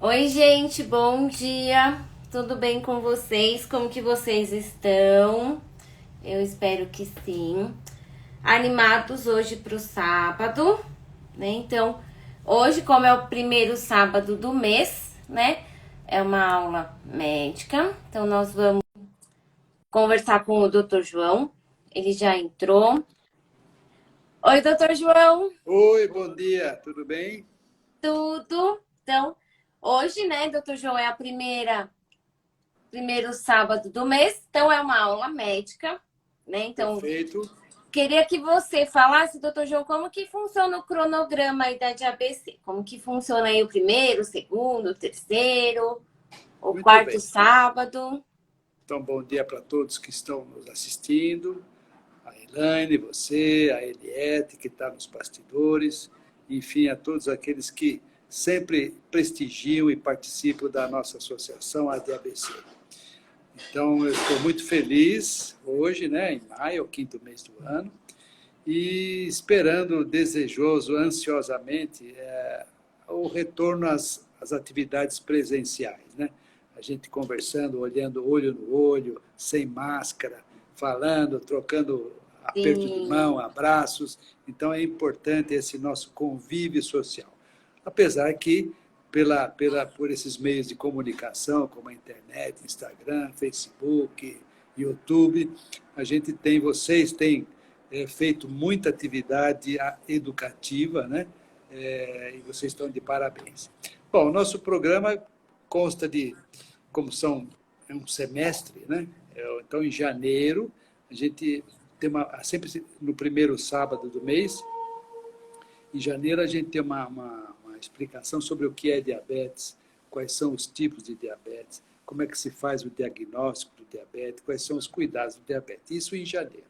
Oi, gente, bom dia. Tudo bem com vocês? Como que vocês estão? Eu espero que sim. Animados hoje para o sábado, né? Então, hoje, como é o primeiro sábado do mês, né? É uma aula médica. Então, nós vamos conversar com o Dr. João. Ele já entrou. Oi, Dr. João, Oi, bom dia, tudo bem? tudo? Então, hoje, né, Dr. João, é a primeiro sábado do mês, então é uma aula médica, né? Então, Perfeito. queria que você falasse, doutor João, como que funciona o cronograma aí da DABC? Como que funciona aí o primeiro, o segundo, o terceiro, o Muito quarto bem. sábado? Então, bom dia para todos que estão nos assistindo. A Elaine, você, a Eliette, que está nos bastidores, enfim, a todos aqueles que sempre prestigiam e participam da nossa associação, a DABC. Então, eu estou muito feliz hoje, né, em maio, o quinto mês do ano, e esperando, desejoso, ansiosamente, o retorno às atividades presenciais, né? A gente conversando, olhando olho no olho, sem máscara, falando, trocando aperto de Sim, mão, abraços. Então é importante esse nosso convívio social. Apesar que, por esses meios de comunicação, como a internet, Instagram, Facebook, YouTube, a gente tem, vocês têm feito muita atividade educativa, né? E vocês estão de parabéns. Bom, o nosso programa consta de, como é um semestre, né? Então, em janeiro, a gente tem sempre no primeiro sábado do mês, em janeiro a gente tem uma explicação sobre o que é diabetes, quais são os tipos de diabetes, como é que se faz o diagnóstico do diabetes, quais são os cuidados do diabetes. Isso em janeiro.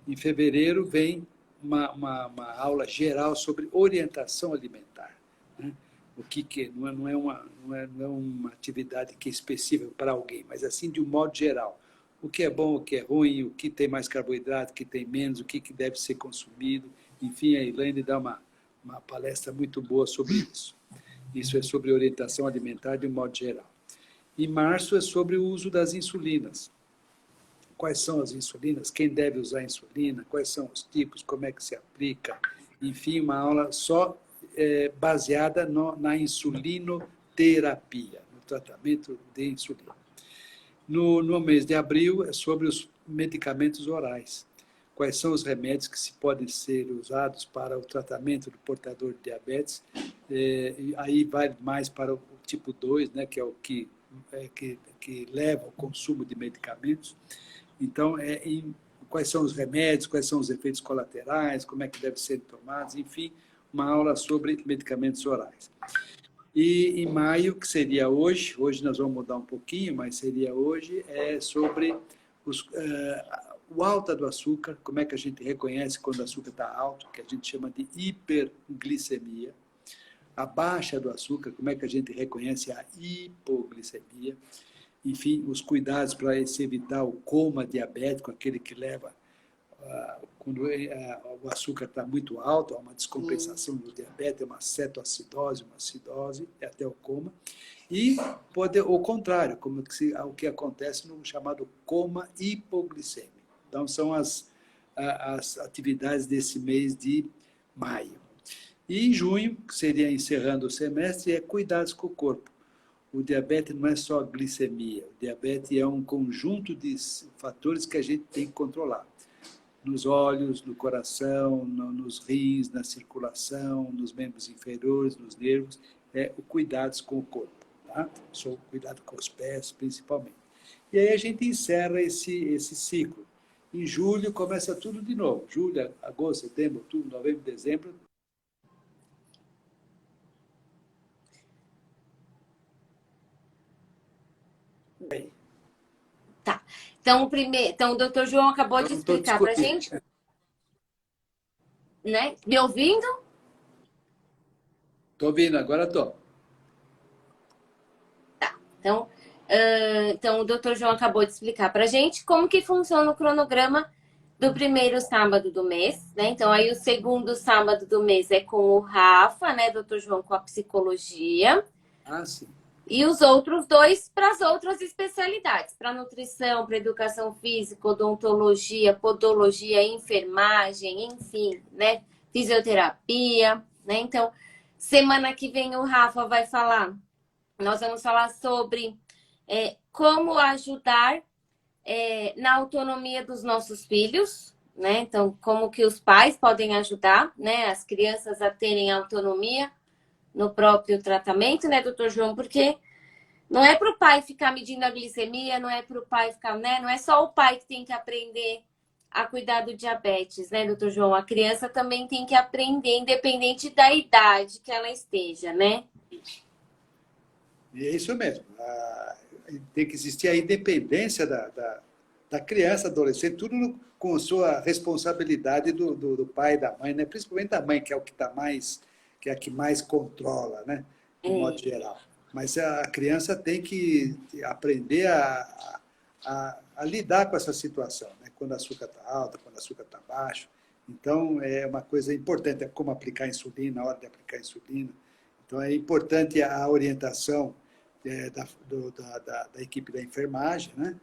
Em fevereiro vem uma aula geral sobre orientação alimentar, né? O que não é uma atividade que é específica para alguém, mas assim de um modo geral. O que é bom, o que é ruim, o que tem mais carboidrato, o que tem menos, o que deve ser consumido. Enfim, a Elaine dá uma palestra muito boa sobre isso. Isso é sobre orientação alimentar de um modo geral. Em março é sobre o uso das insulinas. Quais são as insulinas, quem deve usar insulina, quais são os tipos, como é que se aplica. Enfim, uma aula só baseada na insulinoterapia, no tratamento de insulina. No mês de abril é sobre os medicamentos orais. Quais são os remédios que se podem ser usados para o tratamento do portador de diabetes? E aí vai mais para o tipo 2, né, que é o que leva ao consumo de medicamentos. Então, quais são os remédios, quais são os efeitos colaterais, como é que devem ser tomados, enfim, uma aula sobre medicamentos orais. E em maio, que seria hoje nós vamos mudar um pouquinho, mas seria hoje, é sobre o alta do açúcar, como é que a gente reconhece quando o açúcar está alto, que a gente chama de hiperglicemia. A baixa do açúcar, como é que a gente reconhece a hipoglicemia. Enfim, os cuidados para se evitar o coma diabético, aquele que leva quando o açúcar está muito alto, há uma sim. descompensação do diabetes, uma cetoacidose, uma acidose, até o coma. E pode o contrário, como o que acontece no chamado coma hipoglicêmico. Então, são as atividades desse mês de maio. E em junho, que seria encerrando o semestre, é cuidados com o corpo. O diabetes não é só a glicemia, o diabetes é um conjunto de fatores que a gente tem que controlar nos olhos, no coração, nos rins, na circulação, nos membros inferiores, nos nervos, o cuidado com o corpo, tá? Só o cuidado com os pés, principalmente. E aí a gente encerra esse ciclo. Em julho começa tudo de novo. Julho, agosto, setembro, outubro, novembro, dezembro. Tá. Então, o doutor João acabou de Então, estou explicar pra discutindo. gente, né? Me ouvindo? Estou vindo, agora estou. Então, então, o doutor João acabou de explicar para a gente como que funciona o cronograma do primeiro sábado do mês, né? Então, aí o segundo sábado do mês é com o Rafa, né, doutor João, com a psicologia. Ah, sim. E os outros dois para as outras especialidades, para nutrição, para educação física, odontologia, podologia, enfermagem, enfim, né? Fisioterapia, né? Então, semana que vem o Rafa vai falar. Nós vamos falar sobre como ajudar na autonomia dos nossos filhos, né? Então, como que os pais podem ajudar, né? As crianças a terem autonomia no próprio tratamento, né, doutor João? Porque não é para o pai ficar medindo a glicemia, não é para o pai ficar, né? Não é só o pai que tem que aprender a cuidar do diabetes, né, doutor João? A criança também tem que aprender, independente da idade que ela esteja, né? E é isso mesmo. Tem que existir a independência da criança, adolescente, tudo com sua responsabilidade do pai e da mãe, né? Principalmente da mãe, que é o que está mais, que é a que mais controla, né? De modo geral. Mas a criança tem que aprender a lidar com essa situação, né? Quando a açúcar está alta, quando a açúcar está baixo. Então, é uma coisa importante, é como aplicar insulina, a hora de aplicar insulina. Então, é importante a orientação da equipe da enfermagem, né?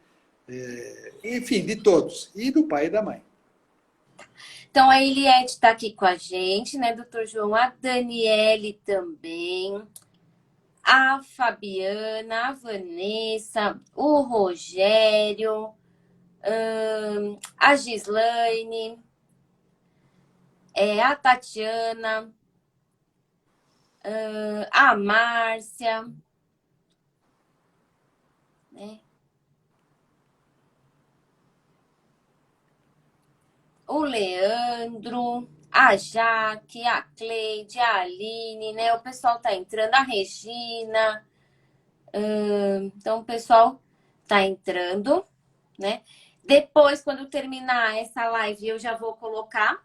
Enfim, de todos, e do pai e da mãe. Então, a Eliette está aqui com a gente, né, doutor João? A Daniele também. A Fabiana, a Vanessa, o Rogério, a Gislaine, a Tatiana, a Márcia, né? O Leandro, a Jaque, a Cleide, a Aline, né? O pessoal tá entrando, a Regina. Então, o pessoal tá entrando, né? Depois, quando terminar essa live, eu já vou colocar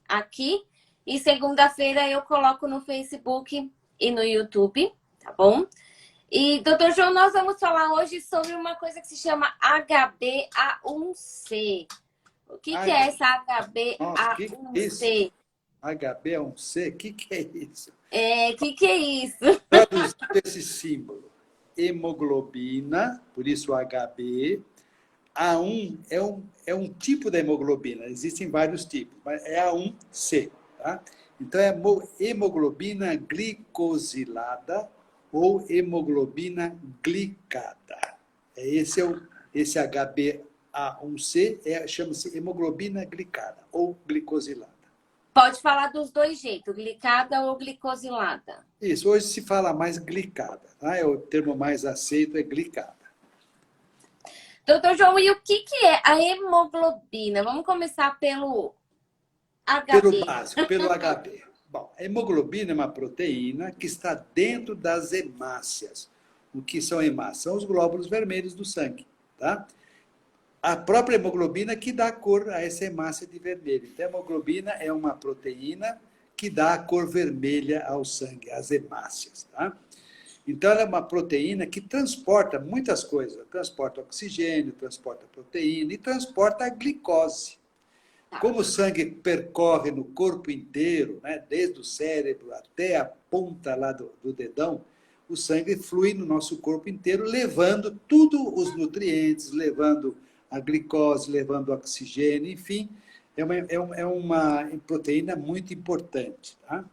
aqui. E segunda-feira eu coloco no Facebook e no YouTube, tá bom? E, doutor João, nós vamos falar hoje sobre uma coisa que se chama HbA1c. O que é essa HbA1c? HbA1c? O que é isso? O que é isso? Traduzindo esse símbolo, hemoglobina, por isso Hb. A1 é um tipo da hemoglobina, existem vários tipos, mas é A1C. Tá? Então, é hemoglobina glicosilada ou hemoglobina glicada. Esse HbA1c chama-se hemoglobina glicada ou glicosilada. Pode falar dos dois jeitos, glicada ou glicosilada. Isso, hoje se fala mais glicada. Tá? O termo mais aceito é glicada. Doutor João, e o que é a hemoglobina? Vamos começar pelo HB. Pelo básico, pelo HB. Bom, a hemoglobina é uma proteína que está dentro das hemácias. O que são hemácias? São os glóbulos vermelhos do sangue. Tá? A própria hemoglobina que dá cor a essa hemácia de vermelho. Então, a hemoglobina é uma proteína que dá a cor vermelha ao sangue, às hemácias. Tá? Então, ela é uma proteína que transporta muitas coisas. Transporta oxigênio, transporta proteína e transporta a glicose. Como o sangue percorre no corpo inteiro, né, desde o cérebro até a ponta lá do dedão, o sangue flui no nosso corpo inteiro, levando todos os nutrientes, levando a glicose, levando o oxigênio, enfim, é uma proteína muito importante. Tá?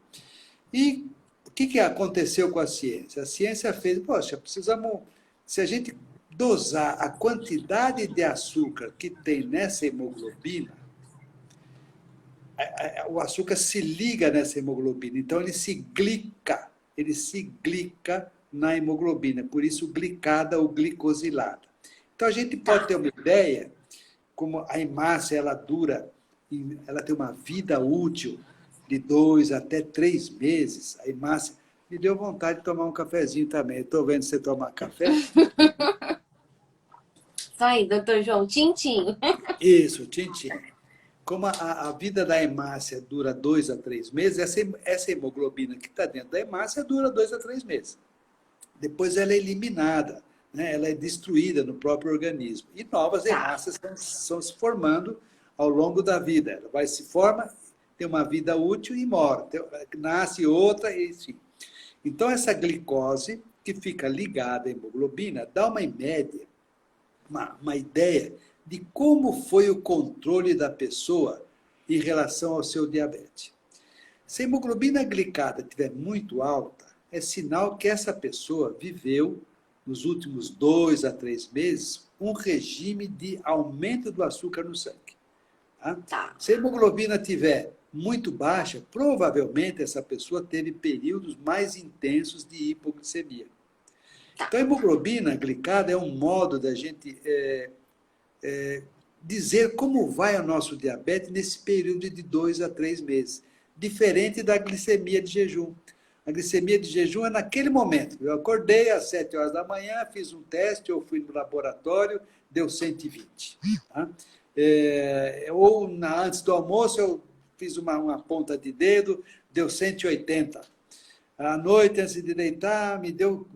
E o que aconteceu com a ciência? A ciência fez, poxa, precisamos, se a gente dosar a quantidade de açúcar que tem nessa hemoglobina, o açúcar se liga nessa hemoglobina, então ele se glica na hemoglobina, por isso glicada ou glicosilada. Então a gente pode ter uma ideia, como a hemácia ela tem uma vida útil de 2 até 3 meses, a hemácia me deu vontade de tomar um cafezinho também. Estou vendo você tomar café. Isso aí, doutor João, tintim. Isso, tintim. Como a vida da hemácia dura 2 a 3 meses, essa hemoglobina que está dentro da hemácia dura 2 a 3 meses. Depois ela é eliminada, né? Ela é destruída no próprio organismo. E novas hemácias estão se formando ao longo da vida. Ela se forma, tem uma vida útil e morre. Nasce outra, enfim. Então, essa glicose que fica ligada à hemoglobina dá uma média, uma ideia de como foi o controle da pessoa em relação ao seu diabetes. Se a hemoglobina glicada estiver muito alta, é sinal que essa pessoa viveu, nos últimos 2 a 3 meses, um regime de aumento do açúcar no sangue. Tá? Tá. Se a hemoglobina estiver muito baixa, provavelmente essa pessoa teve períodos mais intensos de hipoglicemia. Tá. Então, a hemoglobina glicada é um modo da gente dizer como vai o nosso diabetes nesse período de 2 a 3 meses, diferente da glicemia de jejum. A glicemia de jejum é naquele momento. Eu acordei às 7 horas da manhã, fiz um teste, eu fui no laboratório, deu 120. Tá? Antes do almoço, eu fiz uma ponta de dedo, deu 180. À noite, antes de deitar, me deu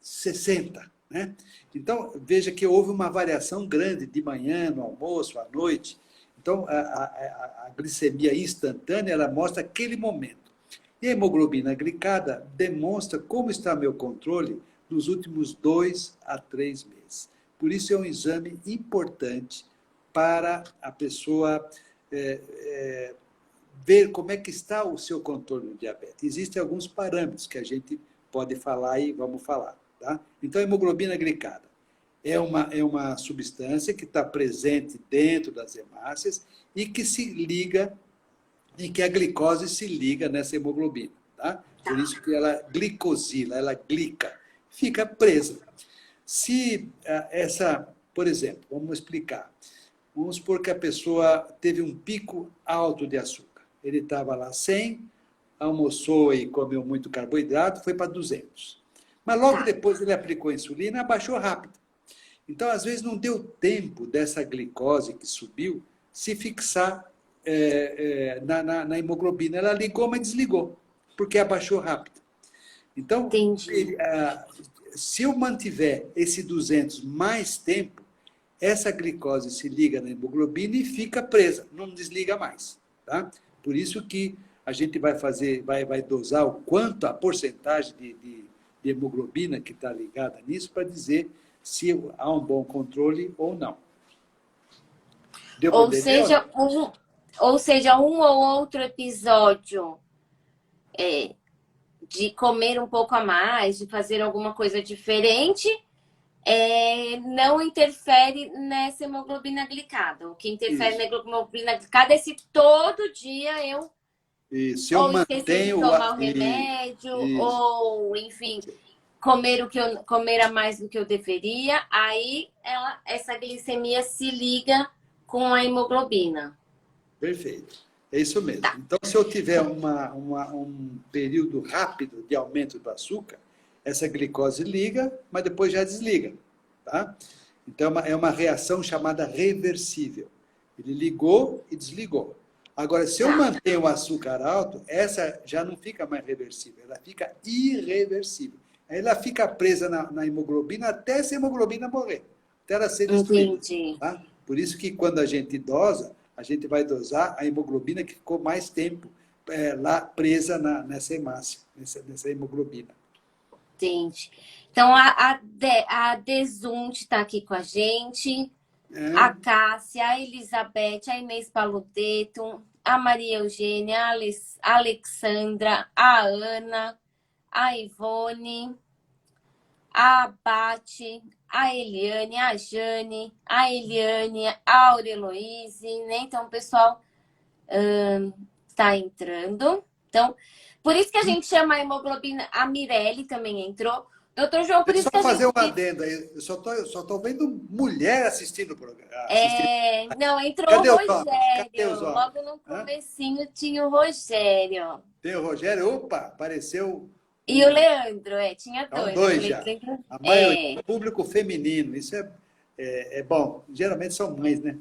60. Né? Então, veja que houve uma variação grande de manhã, no almoço, à noite. Então, a glicemia instantânea, ela mostra aquele momento. E a hemoglobina glicada demonstra como está meu controle nos últimos 2 a 3 meses. Por isso, é um exame importante para a pessoa ver como é que está o seu controle do diabetes. Existem alguns parâmetros que a gente pode falar e vamos falar. Tá? Então, a hemoglobina glicada é uma substância que está presente dentro das hemácias e que se liga, em que a glicose se liga nessa hemoglobina. Tá? Por isso que ela glicosila, ela glica, fica presa. Se por exemplo, vamos explicar. Vamos supor que a pessoa teve um pico alto de açúcar. Ele estava lá 100, almoçou e comeu muito carboidrato, foi para 200. Mas logo depois ele aplicou a insulina, abaixou rápido. Então, às vezes, não deu tempo dessa glicose que subiu se fixar na hemoglobina. Ela ligou, mas desligou, porque abaixou rápido. Então, se eu mantiver esse 200 mais tempo, essa glicose se liga na hemoglobina e fica presa, não desliga mais. Tá? Por isso que a gente vai dosar o quanto, a porcentagem de hemoglobina que está ligada nisso, para dizer se há um bom controle ou não. Ou seja, um ou outro episódio de comer um pouco a mais, de fazer alguma coisa diferente, não interfere nessa hemoglobina glicada. O que interfere na hemoglobina glicada é se todo dia eu esquecer de tomar o remédio, ou, enfim, comer a mais do que eu deveria, aí essa glicemia se liga com a hemoglobina. Perfeito. É isso mesmo. Tá. Então, se eu tiver um período rápido de aumento do açúcar, essa glicose liga, mas depois já desliga. Tá? Então, é uma reação chamada reversível. Ele ligou e desligou. Agora, se eu mantenho o açúcar alto, essa já não fica mais reversível, ela fica irreversível. Aí ela fica presa na hemoglobina até essa hemoglobina morrer, até ela ser destruída. Entendi. Tá? Por isso que quando a gente dosa, a gente vai dosar a hemoglobina que ficou mais tempo lá presa nessa hemácia, nessa hemoglobina. Entendi. Então, a Desunte está aqui com a gente, a Cássia, a Elizabeth, a Inês Paludeto, a Maria Eugênia, a Alexandra, a Ana, a Ivone, a Abate, a Eliane, a Jane, a Eliane, a Aureloise, né? Então, o pessoal está entrando. Então, por isso que a gente chama a hemoglobina, a Mirelle também entrou. Doutor João, por isso que a gente... Só fazer um adendo aí, eu só tô vendo mulher assistindo o programa. Não, entrou Cadê o os homens? Cadê os Rogério. homens? Logo no comecinho tinha o Rogério. Tem o Rogério, opa, apareceu... E o Leandro, tinha São dois. dois já. A maioria é público feminino, isso é bom. Geralmente são mães, né?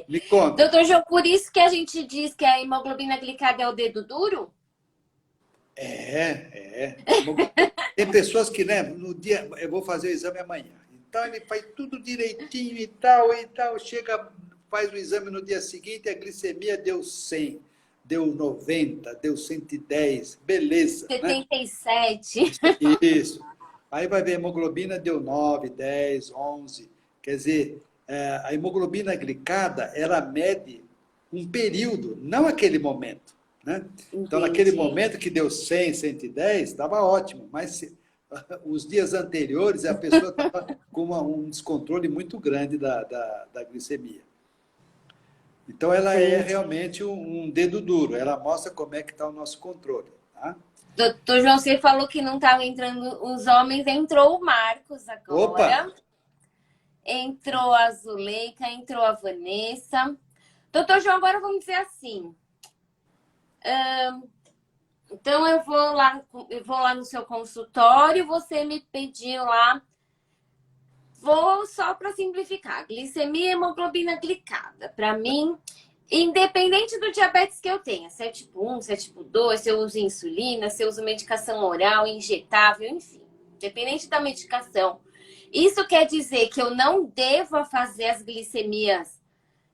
Me conta. Doutor João, por isso que a gente diz que a hemoglobina glicada é o dedo duro? Tem pessoas que, né, no dia, eu vou fazer o exame amanhã. Então ele faz tudo direitinho e tal, chega, faz o exame no dia seguinte, a glicemia deu 100, deu 90, deu 110, beleza. 77. Né? Isso. Aí vai ver, a hemoglobina deu 9, 10, 11. Quer dizer, a hemoglobina glicada, ela mede um período, não aquele momento. Né? Então, naquele Entendi. momento que deu 100, 110, estava ótimo. Mas os dias anteriores, a pessoa estava com um descontrole muito grande da glicemia. Então, ela é Entendi. realmente um dedo duro. Ela mostra como é que está o nosso controle. Tá? Doutor João, você falou que não estavam entrando os homens, entrou o Marcos Opa! agora. Entrou a Zuleika, entrou a Vanessa. Doutor João, agora vamos dizer assim. Então eu vou lá no seu consultório, você me pediu lá. Vou só para simplificar. Glicemia e hemoglobina glicada. Para mim, independente do diabetes que eu tenha, se é tipo 1, se é tipo 2, se eu uso insulina, se eu uso medicação oral, injetável, enfim. Independente da medicação. Isso quer dizer que eu não devo fazer as glicemias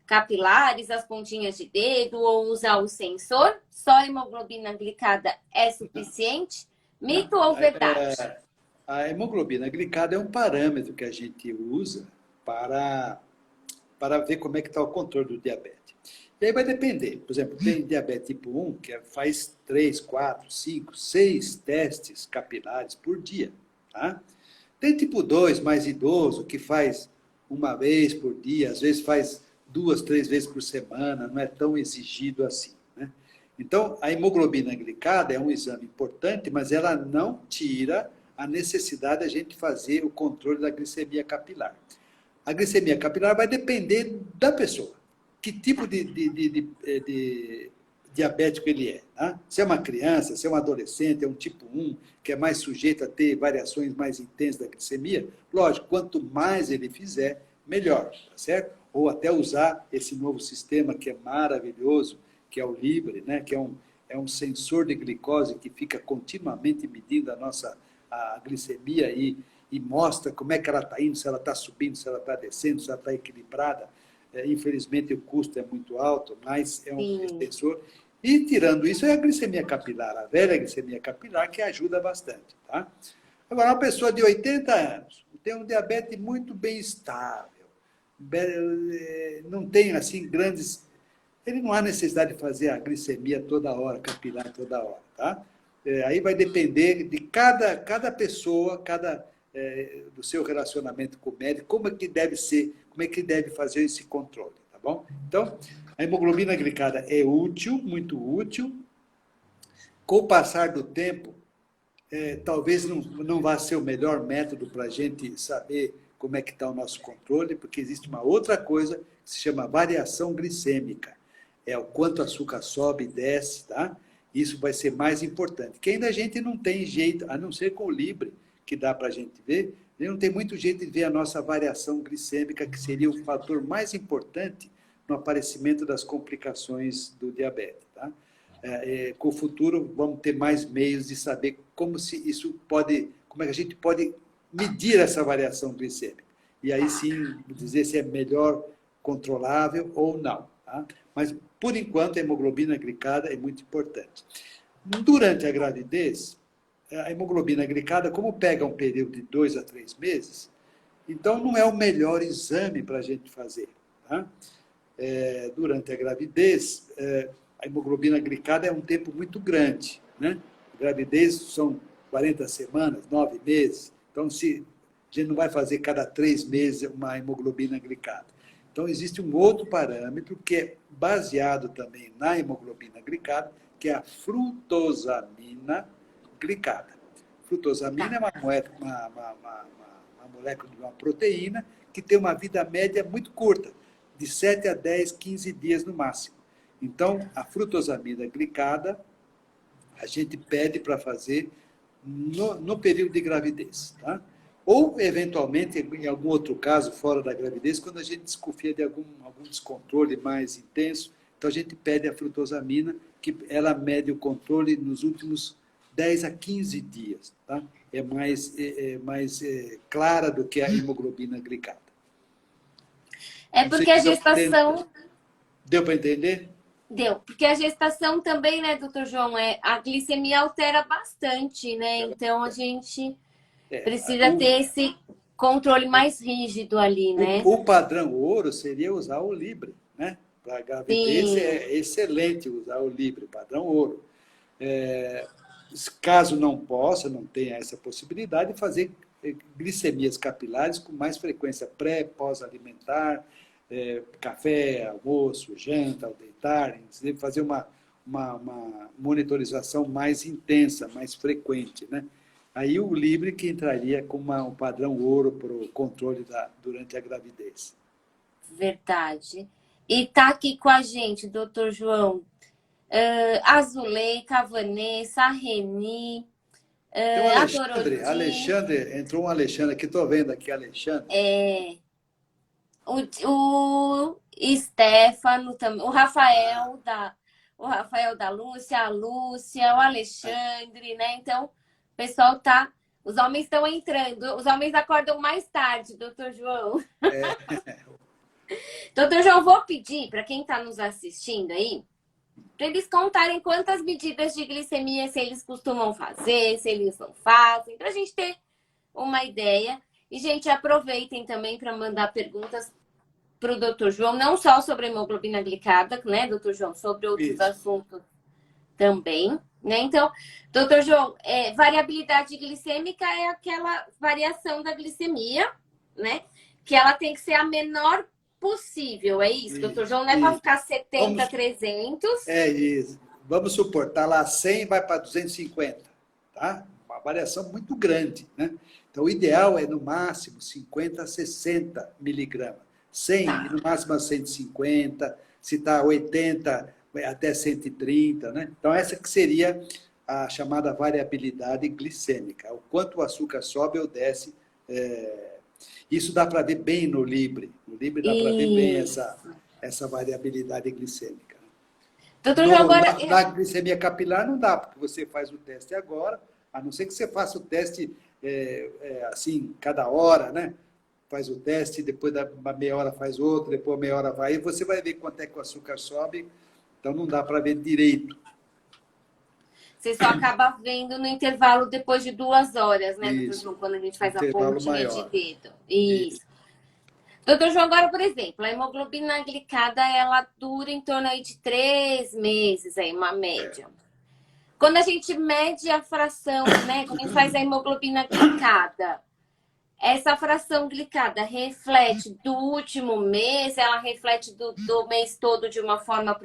capilares, as pontinhas de dedo ou usar o sensor? Só a hemoglobina glicada é suficiente? Não. Mito ou verdade? A hemoglobina glicada é um parâmetro que a gente usa para ver como é que está o controle do diabetes. E aí vai depender. Por exemplo, tem diabetes tipo 1, que faz 3, 4, 5, 6 testes capilares por dia. Tá? Tem tipo 2, mais idoso, que faz uma vez por dia, às vezes faz 2, 3 vezes por semana, não é tão exigido assim. Né? Então, a hemoglobina glicada é um exame importante, mas ela não tira a necessidade de a gente fazer o controle da glicemia capilar. A glicemia capilar vai depender da pessoa. Que tipo de diabético ele é. Tá? Se é uma criança, se é um adolescente, é um tipo 1, que é mais sujeito a ter variações mais intensas da glicemia, lógico, quanto mais ele fizer, melhor, tá certo? Ou até usar esse novo sistema que é maravilhoso, que é o Libre, né? Que é um sensor de glicose que fica continuamente medindo a glicemia e mostra como é que ela está indo, se ela está subindo, se ela está descendo, se ela está equilibrada. Infelizmente, o custo é muito alto, mas é um Sim. extensor. E, tirando isso, é a glicemia capilar, a velha glicemia capilar, que ajuda bastante. Tá? Agora, uma pessoa de 80 anos, tem um diabetes muito bem estável, não tem, assim, grandes... Ele não há necessidade de fazer a glicemia toda hora, capilar toda hora. Tá? Aí vai depender de cada pessoa, do seu relacionamento com o médico, como é que deve ser, como é que deve fazer esse controle, tá bom? Então, a hemoglobina glicada é útil, muito útil. Com o passar do tempo, talvez não vá ser o melhor método para a gente saber como é que está o nosso controle, porque existe uma outra coisa que se chama variação glicêmica. É o quanto o açúcar sobe e desce, tá? Isso vai ser mais importante. Que ainda a gente não tem jeito, a não ser com o Libre, que dá para a gente ver, não tem muito jeito de ver a nossa variação glicêmica, que seria o fator mais importante no aparecimento das complicações do diabetes. Tá? Com o futuro, vamos ter mais meios de saber como é que a gente pode medir essa variação glicêmica. E aí sim dizer se é melhor controlável ou não. Tá? Mas, por enquanto, a hemoglobina glicada é muito importante. Durante a gravidez, a hemoglobina glicada, como pega um período de 2 a 3 meses, então não é o melhor exame para a gente fazer. Tá? Durante a gravidez, a hemoglobina glicada é um tempo muito grande. Né? A gravidez são 40 semanas, 9 meses. Então, a gente não vai fazer cada 3 meses uma hemoglobina glicada. Então, existe um outro parâmetro que é baseado também na hemoglobina glicada, que é a frutosamina glicada. Frutosamina é uma molécula de uma proteína que tem uma vida média muito curta, de 7 a 10, 15 dias no máximo. Então, a frutosamina glicada, a gente pede para fazer no período de gravidez. Tá? Ou, eventualmente, em algum outro caso, fora da gravidez, quando a gente desconfia de algum descontrole mais intenso, então a gente pede a frutosamina, que ela mede o controle nos últimos 10 a 15 dias. Tá? É mais clara do que a hemoglobina glicada. É Não sei porque a se gestação... deu para entender? Deu, porque a gestação também, né, doutor João, a glicemia altera bastante, né? Então a gente Precisa ter esse controle mais rígido ali, né? O padrão ouro seria usar o Libre, né? Para gravidez Sim. é excelente usar o Libre, padrão ouro. Caso não possa, não tenha essa possibilidade, fazer glicemias capilares com mais frequência pré, pós-alimentar, café, almoço, janta, ao deitar, fazer uma monitorização mais intensa, mais frequente, né? Aí o Libre que entraria com um padrão ouro para o controle durante a gravidez. Verdade. E tá aqui com a gente, doutor João, a Zuleika, a Vanessa, a Reni, Tem o a Alexandre, entrou um Alexandre aqui, estou vendo aqui, Alexandre. O Stefano também, o Rafael da Lúcia, a Lúcia, o Alexandre, né? Então, o pessoal tá. Os homens estão entrando. Os homens acordam mais tarde, doutor João. Doutor João, vou pedir para quem está nos assistindo aí, para eles contarem quantas medidas de glicemia se eles costumam fazer, se eles não fazem, para a gente ter uma ideia. E, gente, aproveitem também para mandar perguntas para o doutor João, não só sobre a hemoglobina glicada, né, doutor João, sobre outros assuntos também, né? Então, doutor João, variabilidade glicêmica é aquela variação da glicemia, né? Que ela tem que ser a menor possível, é isso, doutor João? Não é para ficar 70, 300. É isso. Vamos supor, está lá 100, vai para 250, tá? Uma variação muito grande, né? Então, o ideal é, no máximo, 50 a 60 miligramas. 100, e no máximo 150. Se está 80, até 130, né? Então, essa que seria a chamada variabilidade glicêmica. O quanto o açúcar sobe ou desce. Isso dá para ver bem no Libre. No Libre dá para ver bem essa variabilidade glicêmica. Doutor João, agora... Na glicemia capilar não dá, porque você faz o teste agora, a não ser que você faça o teste assim, cada hora, né? Faz o teste, depois da meia hora faz outro, depois meia hora vai, e você vai ver quanto é que o açúcar sobe, então não dá para ver direito. Você só acaba vendo no intervalo depois de 2 horas, né, doutor João, quando a gente faz a pontinha de dedo. Isso. Doutor João, agora, por exemplo, a hemoglobina glicada, ela dura em torno aí de 3 meses, aí, uma média. Quando a gente mede a fração, né, quando a gente faz a hemoglobina glicada, essa fração glicada reflete do último mês, ela reflete do mês todo de uma forma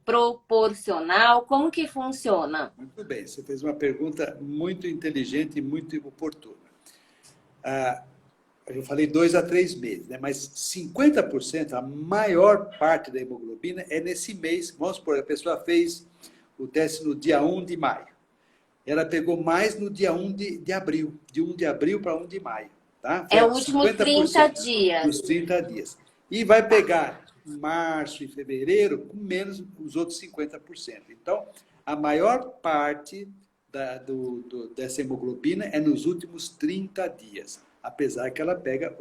proporcional? Como que funciona? Muito bem, você fez uma pergunta muito inteligente e muito oportuna. Eu falei 2 a 3 meses, né? Mas 50%, a maior parte da hemoglobina é nesse mês. Vamos supor, a pessoa fez o teste no dia 1 de maio. Ela pegou mais no dia 1 de abril, de 1 de abril para 1 de maio. Tá? É o último 30 dias. Os 30 dias. E vai pegar março e fevereiro com menos os outros 50%. Então, a maior parte dessa hemoglobina é nos últimos 30 dias, apesar que ela pega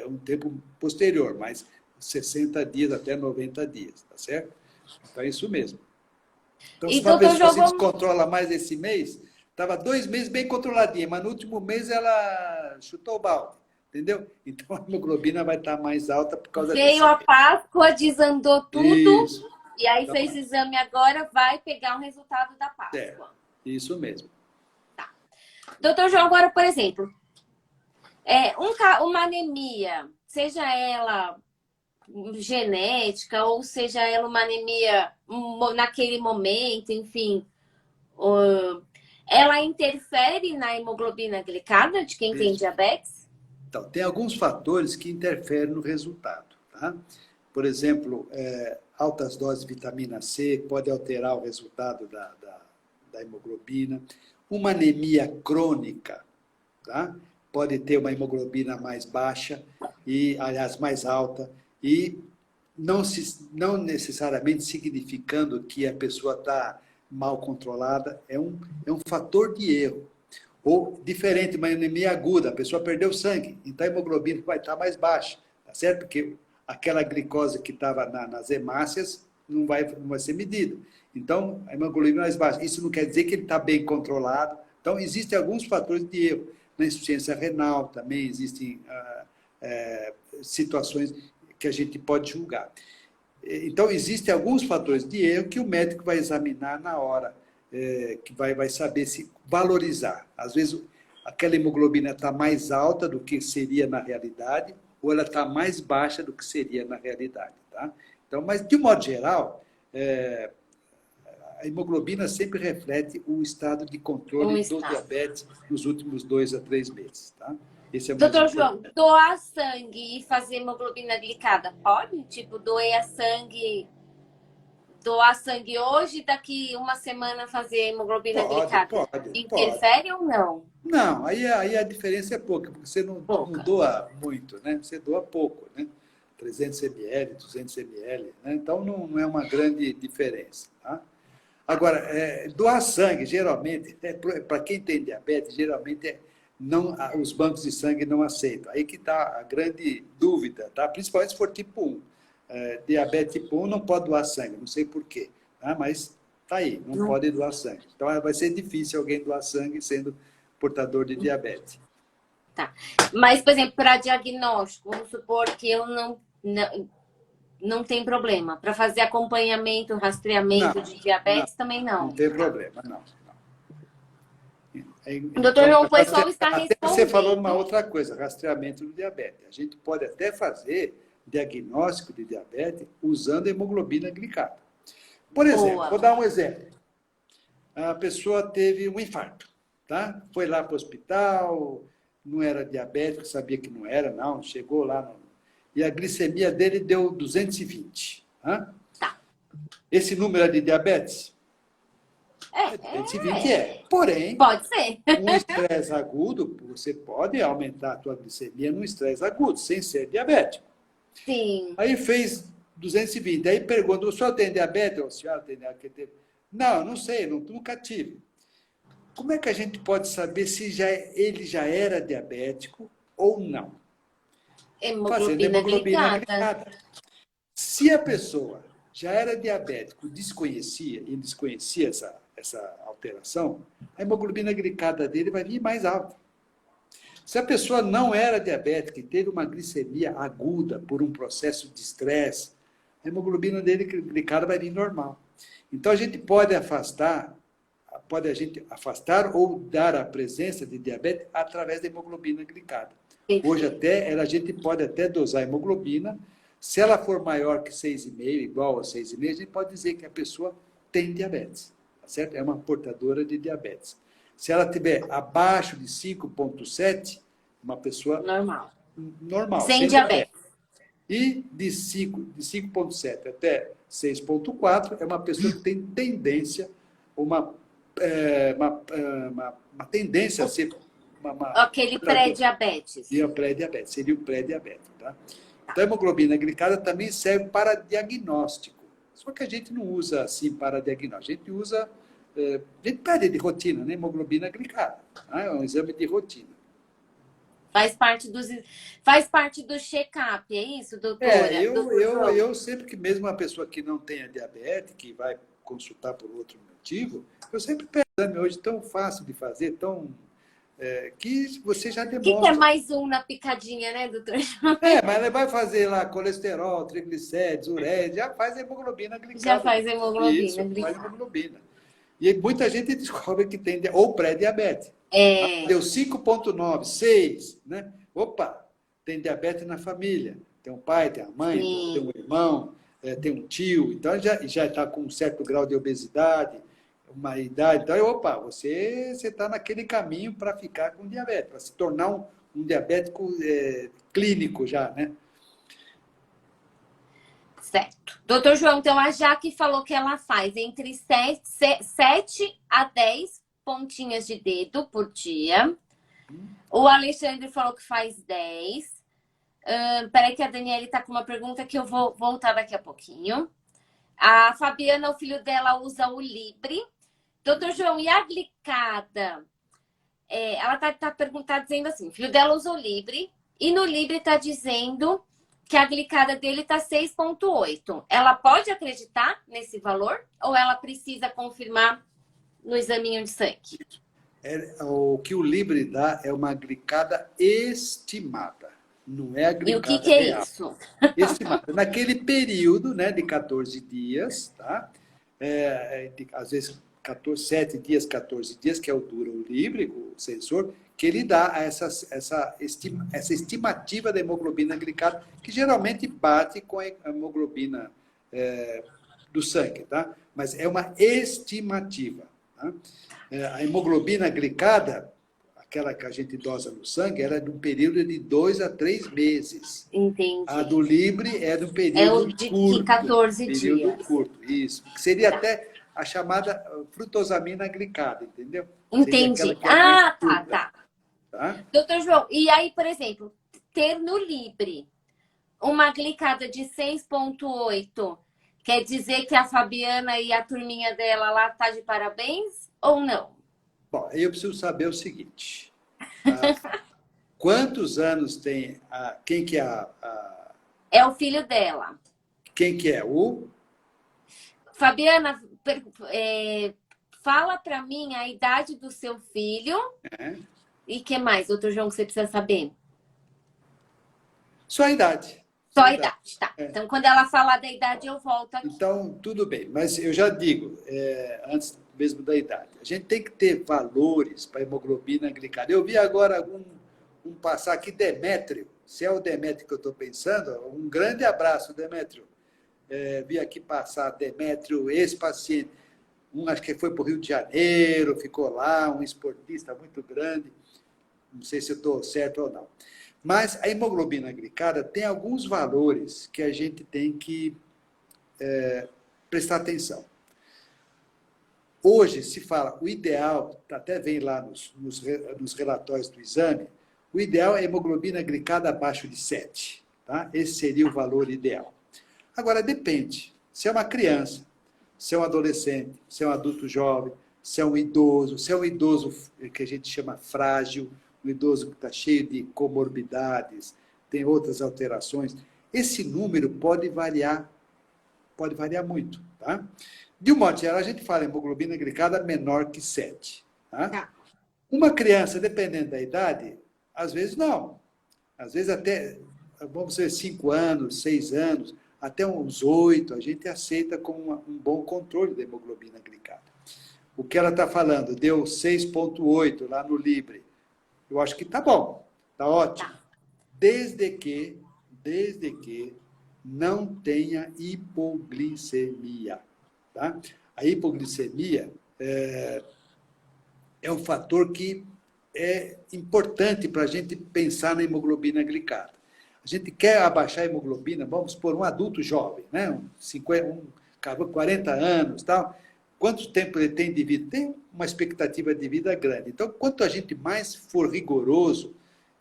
um tempo posterior, mais 60 dias até 90 dias, tá certo? Então, é isso mesmo. Então, se uma pessoa se descontrola mais esse mês, estava 2 meses bem controladinha, mas no último mês ela chutou o balde, entendeu? Então a hemoglobina vai estar mais alta por causa disso. Veio a Páscoa, desandou tudo, e aí fez exame agora, vai pegar o resultado da Páscoa. Isso mesmo. Tá. Doutor João, agora, por exemplo, uma anemia, seja ela genética, ou seja ela uma anemia naquele momento, enfim... ela interfere na hemoglobina glicada de quem tem diabetes? Então, tem alguns fatores que interferem no resultado. Tá? Por exemplo, altas doses de vitamina C pode alterar o resultado da hemoglobina. Uma anemia crônica, tá? Pode ter uma hemoglobina mais baixa, aliás, mais alta, e não necessariamente significando que a pessoa está mal controlada, é um fator de erro. Ou diferente, uma anemia aguda, a pessoa perdeu sangue, então a hemoglobina vai estar mais baixa, tá certo? Porque aquela glicose que estava nas hemácias não vai ser medida. Então, a hemoglobina mais baixa. Isso não quer dizer que ele está bem controlado, Então, existem alguns fatores de erro. Na insuficiência renal também existem situações que a gente pode julgar. Então, existem alguns fatores de erro que o médico vai examinar na hora, que vai saber se valorizar. Às vezes, aquela hemoglobina está mais alta do que seria na realidade, ou ela está mais baixa do que seria na realidade. Tá? Então, mas, de um modo geral, a hemoglobina sempre reflete o estado de controle do diabetes nos últimos 2 a 3 meses. Tá? Esse é o mais Doutor João, importante. doar sangue e fazer hemoglobina glicada, pode? Tipo, doar sangue hoje, daqui uma semana fazer hemoglobina glicada. Pode. Interfere ou não? Não, aí a diferença é pouca, porque você não doa muito, né? Você doa pouco, né? 300 ml, 200 ml, né? Então não é uma grande diferença. Tá? Agora, doar sangue, geralmente, para quem tem diabetes, geralmente os bancos de sangue não aceitam. Aí que está a grande dúvida, tá? Principalmente se for tipo 1. Diabetes tipo 1 não pode doar sangue, não sei por quê, tá? Mas está aí, não pode doar sangue. Então vai ser difícil alguém doar sangue sendo portador de diabetes. Tá. Mas, por exemplo, para diagnóstico, vamos supor que eu não tem problema. Para fazer acompanhamento, rastreamento de diabetes, também não. Não tem problema, não. Doutor João, o pessoal está respondendo. Você falou uma outra coisa, rastreamento do diabetes. A gente pode até fazer diagnóstico de diabetes usando hemoglobina glicada. Por exemplo, vou dar um exemplo. A pessoa teve um infarto, tá? Foi lá para o hospital, não era diabético, sabia que não era, não, chegou lá, e a glicemia dele deu 220. Tá? Esse número é de diabetes? 220 Porém, pode ser. Um estresse agudo, você pode aumentar a tua glicemia num estresse agudo, sem ser diabético. Sim. Aí fez 220. Aí pergunta, o senhor tem diabetes? A senhora tem diabetes? Não sei, nunca tive. Como é que a gente pode saber se ele já era diabético ou não? Fazendo hemoglobina glicada. Se a pessoa já era diabético, desconhecia essa alteração, a hemoglobina glicada dele vai vir mais alta. Se a pessoa não era diabética e teve uma glicemia aguda por um processo de estresse, a hemoglobina dele glicada vai vir normal. Então, a gente pode afastar ou dar a presença de diabetes através da hemoglobina glicada. Hoje, a gente pode até dosar a hemoglobina. Se ela for maior que 6,5, igual a 6,5, a gente pode dizer que a pessoa tem diabetes. Tá certo? É uma portadora de diabetes. Se ela tiver abaixo de 5,7, uma pessoa normal sem diabetes. E de 5,7 até 6,4 é uma pessoa que tem tendência, uma tendência a ser... Aquele pré-diabetes. Seria o pré-diabetes. Tá? Então, a hemoglobina glicada também serve para diagnóstico. Só que a gente não usa assim para diagnóstico. A gente usa... A gente pede de rotina, né? Hemoglobina glicada. Tá? É um exame de rotina. Faz parte do check-up, é isso, doutora? Eu sempre que mesmo uma pessoa que não tenha diabetes, que vai consultar por outro motivo, eu sempre peço exame hoje tão fácil de fazer, que você já demonstra. O que é mais um na picadinha, né, doutor? Mas ele vai fazer lá colesterol, triglicérides, ureia, já faz hemoglobina glicada. Já faz hemoglobina. Isso, faz hemoglobina. E muita gente descobre que tem ou pré-diabetes. Deu 5,9, 6, né? Opa, tem diabetes na família. Tem um pai, tem a mãe, tem um irmão, tem um tio. Então, já está com um certo grau de obesidade, uma idade. Então, opa, você está naquele caminho para ficar com diabetes, para se tornar um diabético clínico já, né? Certo. Doutor João, então a Jaque falou que ela faz entre 7 a 10 pontinhas de dedo por dia. O Alexandre falou que faz 10. Peraí que a Daniela está com uma pergunta que eu vou voltar daqui a pouquinho. A Fabiana, o filho dela, usa o Libre. Doutor João, e a glicada? Ela está dizendo assim, o filho dela usa o Libre. E no Libre está dizendo que a glicada dele está 6,8. Ela pode acreditar nesse valor? Ou ela precisa confirmar no examinho de sangue? O que o Libre dá é uma glicada estimada, não é a E o glicada que é real. isso? Estimada. Naquele período, né, de 14 dias, tá? Às vezes 14, 7 dias, 14 dias, que é o duro livre, o sensor, que ele dá essa estimativa da hemoglobina glicada, que geralmente bate com a hemoglobina do sangue, tá? Mas é uma estimativa. Tá? A hemoglobina glicada, aquela que a gente dosa no sangue, ela é de um período de 2 a 3 meses. A Entendi. do Libre é de um É o período de curto. 14 Período dias. curto, isso. Que seria Tá. até a chamada frutosamina glicada, entendeu? Seria aquela Entendi. que é mais Ah, tá, curta. tá. Tá? Doutor João, e aí, por exemplo, ter no Libre uma glicada de 6,8 quer dizer que a Fabiana e a turminha dela lá tá de parabéns ou não? Bom, aí eu preciso saber o seguinte. Quantos anos tem quem que é É o filho dela. quem que é o? Fabiana, fala pra mim a idade do seu filho Né? e que mais, doutor João, que você precisa saber? Só a idade. Só Só a a idade. idade, tá. Então, quando ela falar da idade, eu volto aqui. Então, tudo bem, mas eu já digo, antes mesmo da idade, a gente tem que ter valores para hemoglobina glicada. Eu vi agora um passar aqui, Demétrio, se é o Demétrio que eu estou pensando, um grande abraço, Demétrio. Vi aqui passar Demétrio, ex-paciente, acho que foi para o Rio de Janeiro, ficou lá, um esportista muito grande, não sei se eu estou certo ou não. Mas a hemoglobina glicada tem alguns valores que a gente tem que prestar atenção. Hoje se fala, o ideal, até vem lá nos relatórios do exame, o ideal é a hemoglobina glicada abaixo de 7. Tá? Esse seria o valor ideal. Agora, depende. Se é uma criança, se é um adolescente, se é um adulto jovem, se é um idoso que a gente chama frágil, um idoso que está cheio de comorbidades, tem outras alterações, esse número pode variar muito. Tá? De um modo geral, a gente fala em hemoglobina glicada menor que 7. Tá? Tá. Uma criança, dependendo da idade, às vezes não. Às vezes até, vamos dizer, 5 anos, 6 anos, até uns 8, a gente aceita como um bom controle da hemoglobina glicada. O que ela está falando, deu 6,8 lá no Libre. Eu acho que está bom, está ótimo. Tá. Desde que não tenha hipoglicemia. Tá? A hipoglicemia é um fator que é importante para a gente pensar na hemoglobina glicada. A gente quer abaixar a hemoglobina, vamos por um adulto jovem, né? 40 anos, tal. Quanto tempo ele tem de vida? Tem uma expectativa de vida grande. Então, quanto a gente mais for rigoroso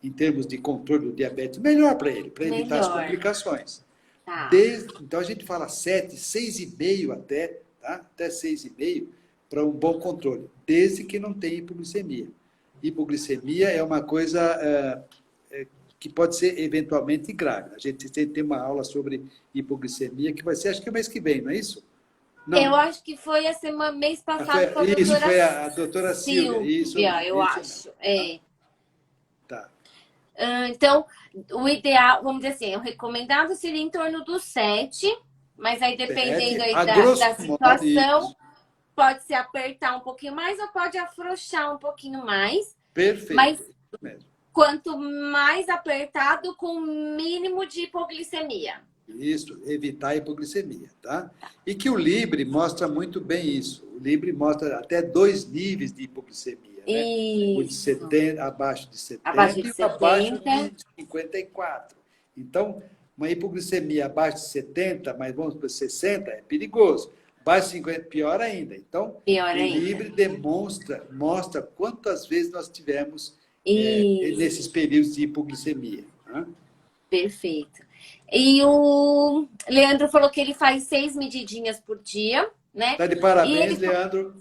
em termos de controle do diabetes, melhor para ele, para evitar as complicações. Tá. Então, a gente fala 7, 6,5 até, tá? Até 6,5 para um bom controle, desde que não tenha hipoglicemia. Hipoglicemia é uma coisa que pode ser eventualmente grave. A gente tem uma aula sobre hipoglicemia que vai ser, acho que é mês que vem, não é isso? Não. Eu acho que foi mês passado com a Isso, doutora foi a doutora Silvia. Isso, eu isso acho. mesmo. Tá. Então, o ideal, vamos dizer assim, o recomendado seria em torno dos 7, mas aí dependendo aí da situação, pode se apertar um pouquinho mais ou pode afrouxar um pouquinho mais. Perfeito. Mas mesmo. Quanto mais apertado, com mínimo de hipoglicemia. Isso, evitar a hipoglicemia, tá? E que o Libre mostra muito bem isso. O Libre mostra até 2 níveis de hipoglicemia, né? Isso. O de 70, abaixo de 70 abaixo de e 70. abaixo de 54. Então, uma hipoglicemia abaixo de 70, mas vamos para 60, é perigoso. Abaixo de 50, pior ainda. Então, o Libre mostra quantas vezes nós tivemos nesses períodos de hipoglicemia. Né? Perfeito. E o Leandro falou que ele faz 6 medidinhas por dia, né? Tá de parabéns, Leandro.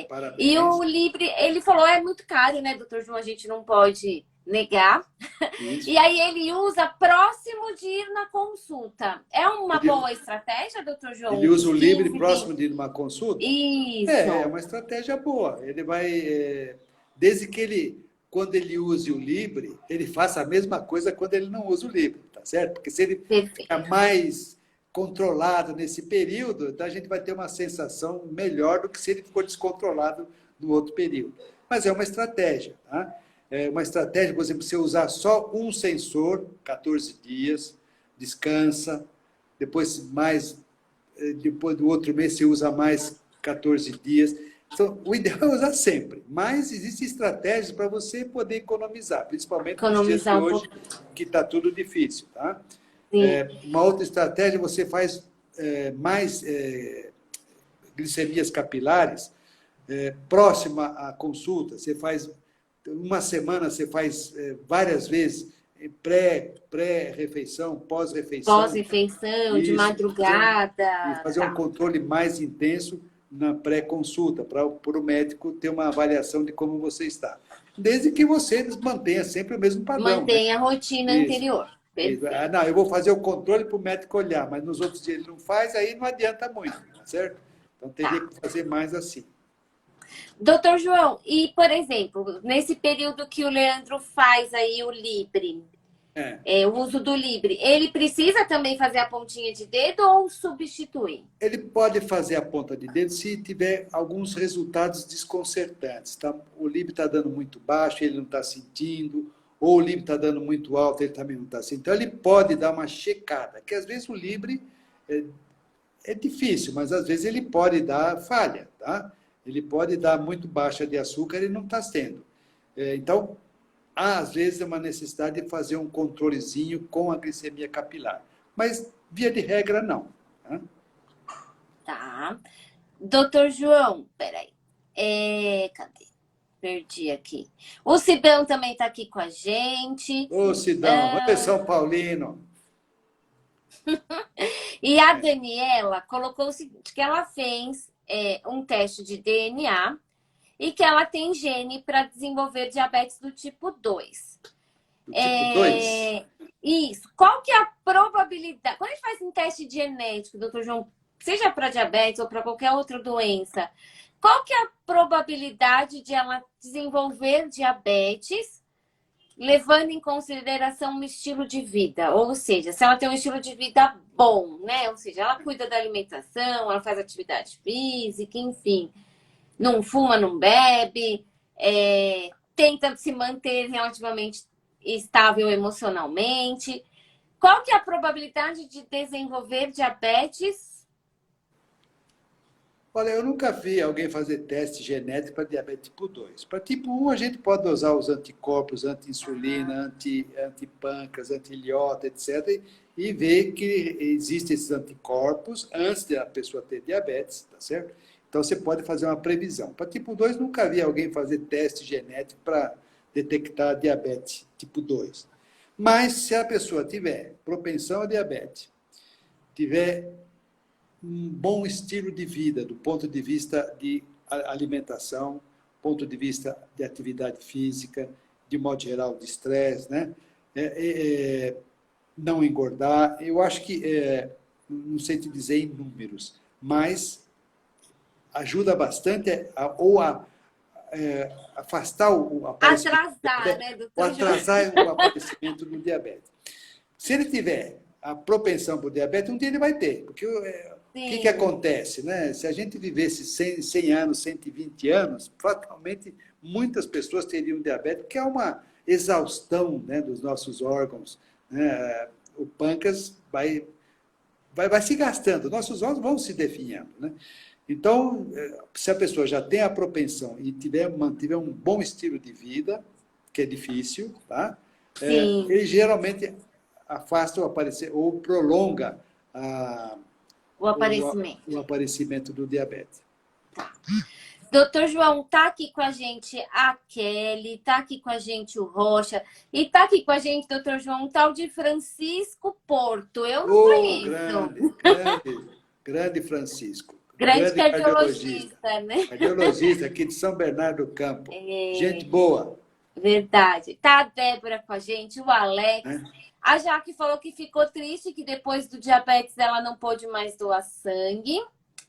Parabéns. E o Libre, ele falou, é muito caro, né, doutor João? A gente não pode negar. Isso. E aí ele usa próximo de ir na consulta. É uma boa estratégia, doutor João? Ele usa o Libre próximo de ir numa consulta? Isso. É uma estratégia boa. Ele vai desde que ele, quando ele use o Libre, ele faça a mesma coisa quando ele não usa o Libre, tá certo? Porque se ele Perfeito. ficar mais controlado nesse período, então a gente vai ter uma sensação melhor do que se ele for descontrolado no outro período. Mas é uma estratégia, tá? É uma estratégia, por exemplo, você usar só um sensor, 14 dias, descansa, depois do outro mês você usa mais 14 dias. Então, o ideal é usar sempre, mas existem estratégias para você poder economizar, principalmente nos dias de Economizar um hoje, pouco. que está tudo difícil, tá? Sim. Uma outra estratégia, você faz mais glicemias capilares próxima à consulta. Você faz uma semana, você faz várias vezes pré-refeição, pós-refeição. Pós-refeição, de Isso, madrugada. e fazer um Tá. controle mais intenso na pré-consulta, para o médico ter uma avaliação de como você está. Desde que você mantenha sempre o mesmo padrão. Mantenha Né? a rotina Isso. anterior. Isso. Perfeito. Não, eu vou fazer o controle para o médico olhar, mas nos outros dias ele não faz, aí não adianta muito, tá certo? Então teria que fazer mais assim. Doutor João, e por exemplo, nesse período que o Leandro faz aí o Libre, o uso do Libre, ele precisa também fazer a pontinha de dedo ou substitui? Ele pode fazer a ponta de dedo se tiver alguns resultados desconcertantes. Tá? O Libre está dando muito baixo, ele não está sentindo, ou o Libre está dando muito alto, ele também não está sentindo. Então, ele pode dar uma checada, que às vezes o Libre é difícil, mas às vezes ele pode dar falha, tá? Ele pode dar muito baixa de açúcar e não está tendo. Então, às vezes é uma necessidade de fazer um controlezinho com a glicemia capilar. Mas, via de regra, não. Tá? Tá. Doutor João, peraí. Cadê? Perdi aqui. O Sidão também está aqui com a gente. Ô, Sidão, oi, São Paulino. E a Daniela colocou o seguinte, que ela fez um teste de DNA e que ela tem gene para desenvolver diabetes do tipo 2. Do tipo 2? Isso. Qual que é a probabilidade? Quando a gente faz um teste genético, doutor João, seja para diabetes ou para qualquer outra doença, qual que é a probabilidade de ela desenvolver diabetes, levando em consideração um estilo de vida? Ou seja, se ela tem um estilo de vida bom, né? Ou seja, ela cuida da alimentação, ela faz atividade física, enfim. Não fuma, não bebe, tenta se manter relativamente estável emocionalmente. Qual que é a probabilidade de desenvolver diabetes? Olha, eu nunca vi alguém fazer teste genético para diabetes tipo 2. Para tipo 1, a gente pode usar os anticorpos, anti-insulina, anti-pâncreas, anti-ilhota, etc. E ver que existem esses anticorpos antes da pessoa ter diabetes, tá certo? Então, você pode fazer uma previsão. Para tipo 2, nunca vi alguém fazer teste genético para detectar diabetes tipo 2. Mas, se a pessoa tiver propensão a diabetes, tiver um bom estilo de vida, do ponto de vista de alimentação, ponto de vista de atividade física, de modo geral, de estresse, né? Não engordar. Eu acho que, não sei te dizer em números, mas ajuda bastante a afastar o aparecimento. Atrasar, né, doutor Ou atrasar o aparecimento do diabetes. Se ele tiver a propensão para o diabetes, um dia ele vai ter. Porque o que acontece? Né? Se a gente vivesse 100 anos, 120 anos, fatalmente muitas pessoas teriam diabetes, porque é uma exaustão, né, dos nossos órgãos. Né? O pâncreas vai se gastando, nossos órgãos vão se definhando. Né? Então, se a pessoa já tem a propensão e mantiver um bom estilo de vida, que é difícil, tá? Ele geralmente afasta o aparecer ou prolonga o aparecimento. O aparecimento do diabetes. Tá. Doutor João, tá aqui com a gente a Kelly, tá aqui com a gente o Rocha, e tá aqui com a gente, doutor João, um tal de Francisco Porto. Eu não conheço. Grande Francisco. Grande cardiologista, né? Cardiologista aqui de São Bernardo do Campo. Gente boa. Verdade. Tá a Débora com a gente, o Alex. A Jaque falou que ficou triste, que depois do diabetes ela não pôde mais doar sangue.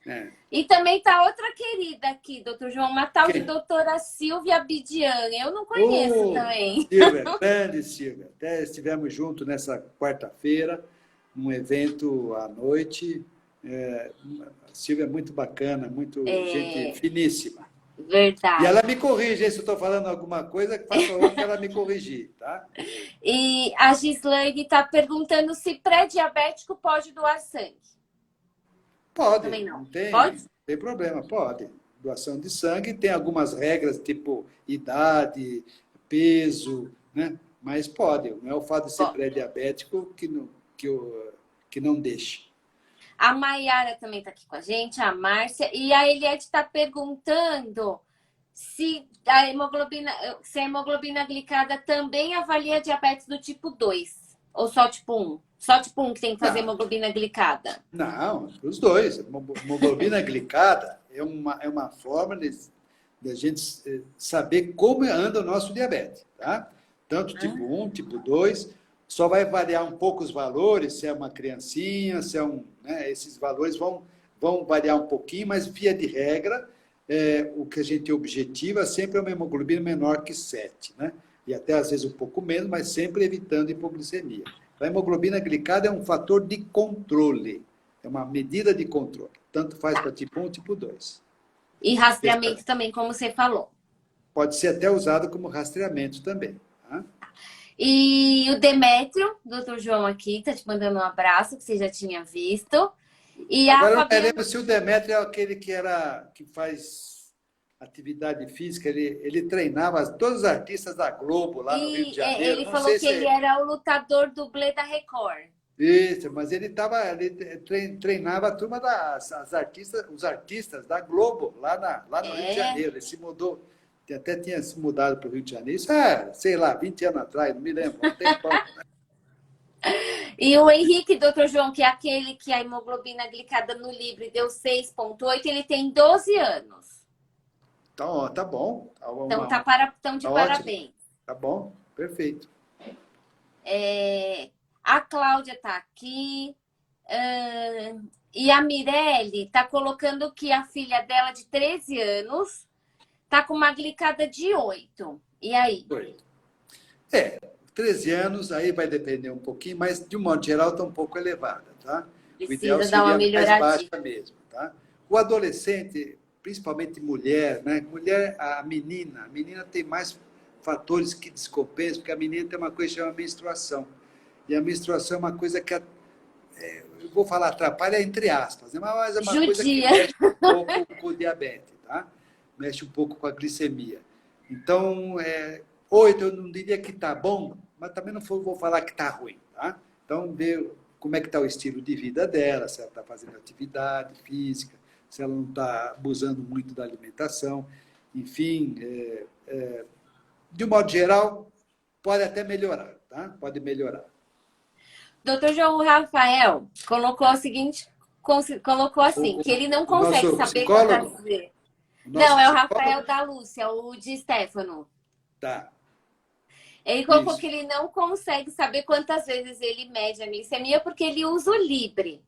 É. E também tá outra querida aqui, doutor João, uma tal de Quem? doutora Silvia Bidiani. Eu não conheço Ô, também. Silvia, grande Silvia. Até estivemos juntos nessa quarta-feira, num evento à noite. A Silvia é muito bacana, muito gente É finíssima. E ela verdade. me corrige, hein? Se eu estou falando alguma coisa, faça favor para ela me corrigir, tá? E a Gislaine está perguntando se pré-diabético pode doar sangue. Pode, Também não não. tem, Pode? não tem problema, pode. Doação de sangue tem algumas regras, tipo idade, peso, né? Mas pode. Não é o fato de ser Pode. pré-diabético que não deixe. A Maiara também está aqui com a gente, a Márcia. E a Eliette está perguntando se a hemoglobina glicada também avalia diabetes do tipo 2 ou só tipo um. Só tipo um que tem que fazer Não, hemoglobina glicada. não, os dois. Hemoglobina glicada é uma forma de a gente saber como anda o nosso diabetes, tá? Tanto tipo 1, tipo 2, só vai variar um pouco os valores, se é uma criancinha, se é um, né, esses valores vão variar um pouquinho, mas via de regra, o que a gente objetiva sempre é uma hemoglobina menor que 7, né? E até às vezes um pouco menos, mas sempre evitando hipoglicemia. Então, a hemoglobina glicada é um fator de controle, é uma medida de controle. Tanto faz para tipo 1 tipo 2. E rastreamento também, como você falou. Pode ser até usado como rastreamento também. Tá? E o Demétrio, doutor João aqui, tá te mandando um abraço, que você já tinha visto. E a Agora, eu não me Fabiana. lembro se o Demetrio é aquele que faz atividade física, ele treinava todos os artistas da Globo lá no Rio de E Janeiro. ele Não falou sei que se ele é era o lutador dublê da Record. isso, mas ele treinava a turma os artistas da Globo lá no Rio de É. Janeiro. Ele se mudou, até tinha se mudado para o Rio de Janeiro. Isso sei lá, 20 anos atrás, não me lembro, não tem pão. E o Henrique, doutor João, que é aquele que a hemoglobina glicada no Libre deu 6,8, ele tem 12 anos. Então, ó, tá bom, Então, tão de tá ótimo, parabéns. tá bom, perfeito. A Cláudia tá aqui. E a Mirelle tá colocando que a filha dela, de 13 anos, tá com uma glicada de 8. E aí? Foi. 13 anos, aí vai depender um pouquinho, mas de um modo geral está um pouco elevada, tá? O ideal Precisa dar uma seria mais melhoradinha. baixa mesmo, tá? O adolescente, principalmente mulher, né? Mulher, a menina tem mais fatores que descompensam, porque a menina tem uma coisa que chama menstruação. E a menstruação é uma coisa que, eu vou falar atrapalha entre aspas, né? Mas é uma coisa que Judia. mexe um pouco com o diabetes, tá? Mexe um pouco com a glicemia. Então, 8 eu não diria que está bom, mas também não vou falar que está ruim, tá? Então, ver como é que está o estilo de vida dela, se ela está fazendo atividade física, se ela não está abusando muito da alimentação, enfim, de um modo geral, pode até melhorar, tá? Pode melhorar. Doutor João Rafael colocou o seguinte, colocou assim, O, que ele não o consegue nosso saber quantas psicólogo, vezes. o Não, nosso é o Rafael psicólogo, da Lúcia, o de Stefano. tá, Ele colocou que isso. ele não consegue saber quantas vezes ele mede a glicemia porque ele usa o Libre.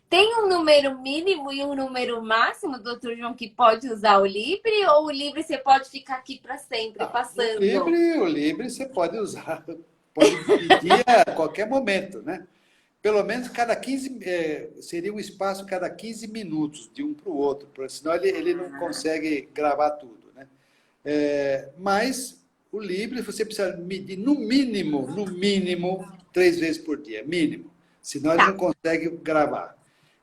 Tem um número mínimo e um número máximo, doutor João, que pode usar o Libre? Ou o Libre você pode ficar aqui para sempre Tá. passando? O Libre você pode usar, pode medir a qualquer momento, né? Pelo menos cada 15, seria um espaço cada 15 minutos, de um para o outro, porque senão ele não consegue gravar tudo, né? Mas o Libre você precisa medir no mínimo, 3 vezes por dia, mínimo. Senão ele Tá, não consegue gravar.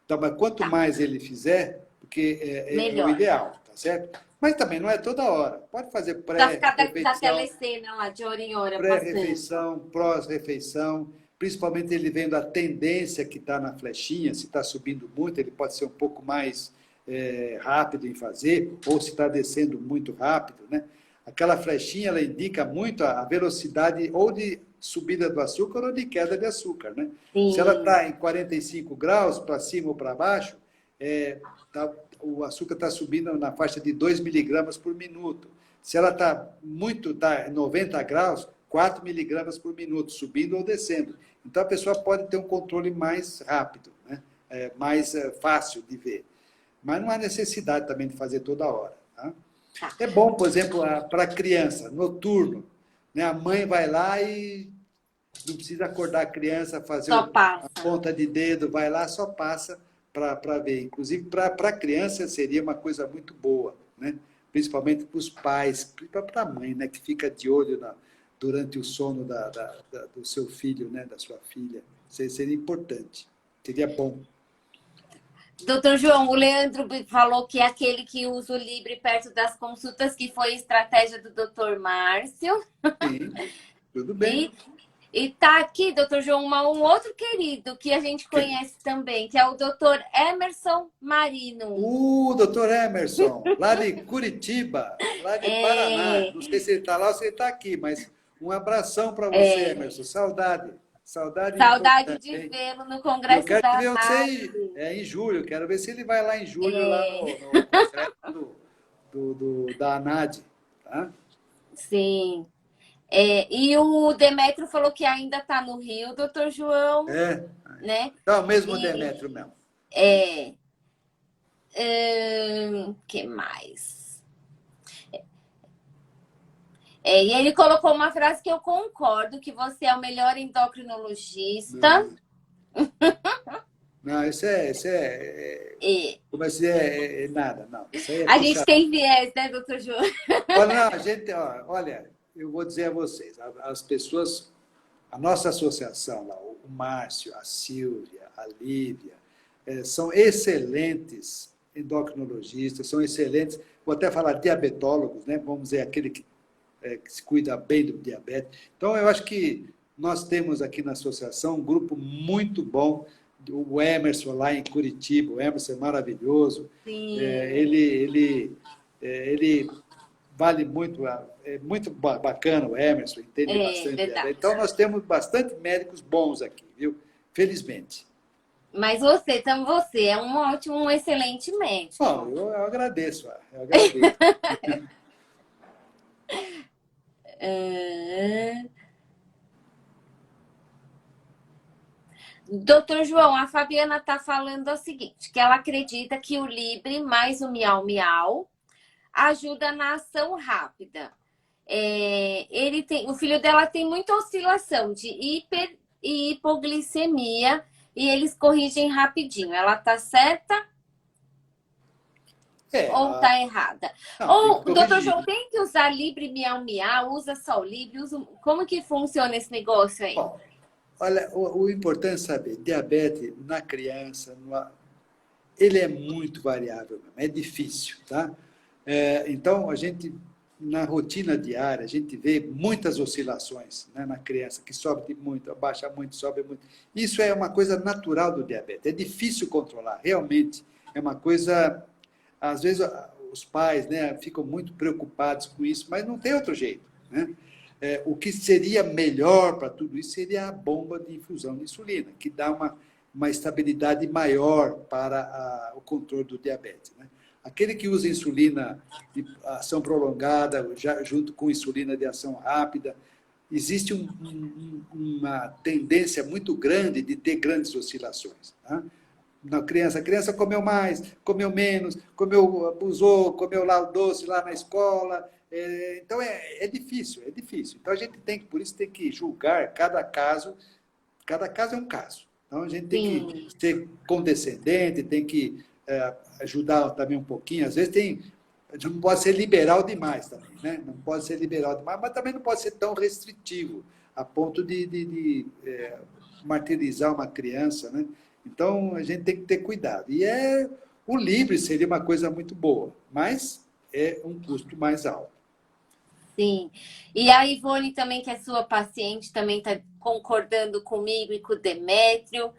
Então, mas quanto tá. mais ele fizer, porque é o Melhor. ideal, tá certo? Mas também não é toda hora. Pode fazer Pra ficar da pré-refeição, telecena lá, de hora em hora, passando. pré-refeição, pós-refeição, principalmente ele vendo a tendência que está na flechinha, se está subindo muito, ele pode ser um pouco mais rápido em fazer, ou se está descendo muito rápido, né? Aquela flechinha, ela indica muito a velocidade ou de subida do açúcar ou de queda de açúcar, né? Se ela Sim. está em 45 graus, para cima ou para baixo, o açúcar está subindo na faixa de 2 miligramas por minuto. Se ela está em 90 graus, 4 miligramas por minuto, subindo ou descendo. Então, a pessoa pode ter um controle mais rápido, né? Mais fácil de ver. mas não há necessidade também de fazer toda hora. Tá? Tá. É bom, por exemplo, para a criança, noturno, né? A mãe vai lá e não precisa acordar a criança, fazer Só a passa. ponta de dedo, vai lá, só passa para ver. Inclusive, para a criança seria uma coisa muito boa, né? Principalmente para os pais, para a mãe, né? Que fica de olho durante o sono do seu filho, né? Da sua filha. Seria importante, seria bom. Doutor João, o Leandro falou que é aquele que usa o Libre perto das consultas, que foi estratégia do doutor Márcio. Sim, tudo E, bem. e tá aqui, doutor João, um outro querido que a gente conhece também, que é o doutor Emerson Marino. O doutor Emerson, lá de Curitiba, lá de Paraná. É, Não sei se ele está lá ou se ele está aqui, mas um abração para você, é, Emerson. Saudade. Saudade saudade importante, de hein? vê-lo no E eu Congresso quero da ver você Rádio. em julho. Quero ver se ele vai lá em julho, lá É, no congresso da ANAD. Tá? sim. É, e o Demetrio falou que ainda está no Rio, doutor João, É. né? Então, o mesmo E Demétrio mesmo. é, que mais? E ele colocou uma frase que eu concordo, que você é o melhor endocrinologista. Não, não isso é E como é que é nada, não. Isso aí é a gente puxar. tem viés, né, doutor João? Olha, não, a gente, olha, eu vou dizer a vocês, as pessoas, a nossa associação, lá, o Márcio, a Silvia, a Lívia, são excelentes endocrinologistas, são excelentes, vou até falar diabetólogos, né? Vamos dizer, aquele que se cuida bem do diabetes. Então, eu acho que nós temos aqui na associação um grupo muito bom, o Emerson lá em Curitiba, o Emerson é maravilhoso, Sim, ele vale muito, é muito bacana o Emerson, entende bastante diabetes. verdade. Então, nós temos bastante médicos bons aqui, viu? Felizmente. Mas você é um ótimo, um excelente Bom, médico. eu agradeço, eu agradeço. Ah, doutor João, a Fabiana está falando o seguinte, que ela acredita que o Libre mais o Miau Miau ajuda na ação rápida. O filho dela tem muita oscilação de hiper e hipoglicemia e eles corrigem rapidinho. Ela tá certa É, ou tá errada? não, tem que Ou o doutor corrigir. João tem que usar Libre Miau Miau, usa só o Libre, como que funciona esse negócio aí? Bom, olha, o importante é saber, diabetes na criança, ele é muito variável, é difícil, tá? Então, a gente, na rotina diária, a gente vê muitas oscilações, né, na criança, que sobe muito, abaixa muito, sobe muito. Isso é uma coisa natural do diabetes, é difícil controlar, realmente. É uma coisa, às vezes, os pais, né, ficam muito preocupados com isso, mas não tem outro jeito, né? O que seria melhor para tudo isso seria a bomba de infusão de insulina, que dá uma estabilidade maior para o controle do diabetes, né? Aquele que usa insulina de ação prolongada, já, junto com insulina de ação rápida, existe uma tendência muito grande de ter grandes oscilações. Tá? Na criança, a criança comeu mais, comeu menos, abusou, comeu lá o doce lá na escola. Então, é difícil, é difícil. Então, a gente por isso tem que julgar cada caso é um caso. Então, a gente tem Sim. que ser condescendente, tem que ajudar também um pouquinho. Às vezes não pode ser liberal demais também, né? Não pode ser liberal demais, mas também não pode ser tão restritivo, a ponto de martirizar uma criança, né? Então, a gente tem que ter cuidado. E o livre seria uma coisa muito boa, mas é um custo mais alto. Sim. E a Ivone também, que é sua paciente, também está concordando comigo e com o Demétrio.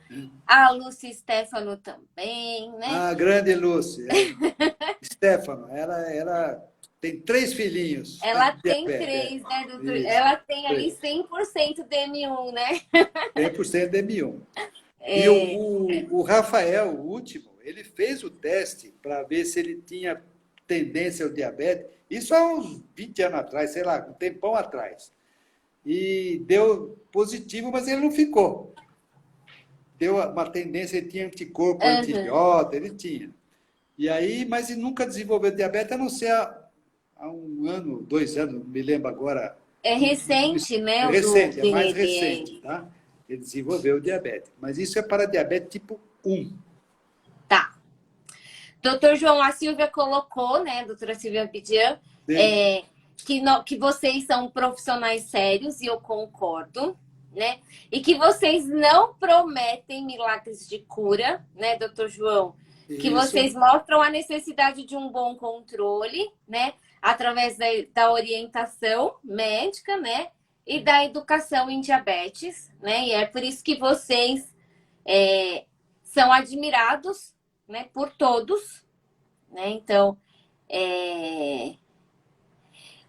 A Lúcia Stefano também, né? A grande Lúcia, Stefano, ela tem 3 filhinhos. Ela tem Diabetes, 3, né, doutor? isso, Ela tem ali 3. 100% DM1, né? 100% de M1. E É, o Rafael, o último, ele fez o teste para ver se ele tinha tendência ao diabetes, isso há uns 20 anos atrás, sei lá, um tempão atrás. E deu positivo, mas ele não ficou. Deu uma tendência, ele tinha anticorpo, uhum. antibiótico, ele tinha. E aí, mas nunca desenvolveu diabetes, a não ser há 1 ano, 2 anos, não me lembro agora. É recente, É né, o do recente, é mais dele. recente, tá? Ele desenvolveu diabetes. Mas isso é para diabetes tipo 1. Tá. Doutor João, a Silvia colocou, né, doutora Silvia Bidian, Sim, que vocês são profissionais sérios, e eu concordo, né? E que vocês não prometem milagres de cura, né, doutor João? Que isso. vocês mostram a necessidade de um bom controle, né? Através da orientação médica, né? E da educação em diabetes, né? E é por isso que vocês são admirados, né, por todos, né? Então,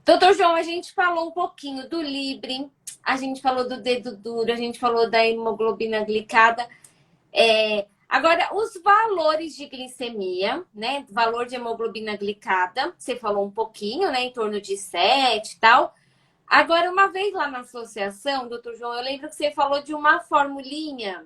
doutor João, a gente falou um pouquinho do Libre, a gente falou do dedo duro, a gente falou da hemoglobina glicada. Agora, os valores de glicemia, né? Valor de hemoglobina glicada, você falou um pouquinho, né? Em torno de 7 e tal. Agora, uma vez lá na associação, doutor João, eu lembro que você falou de uma formulinha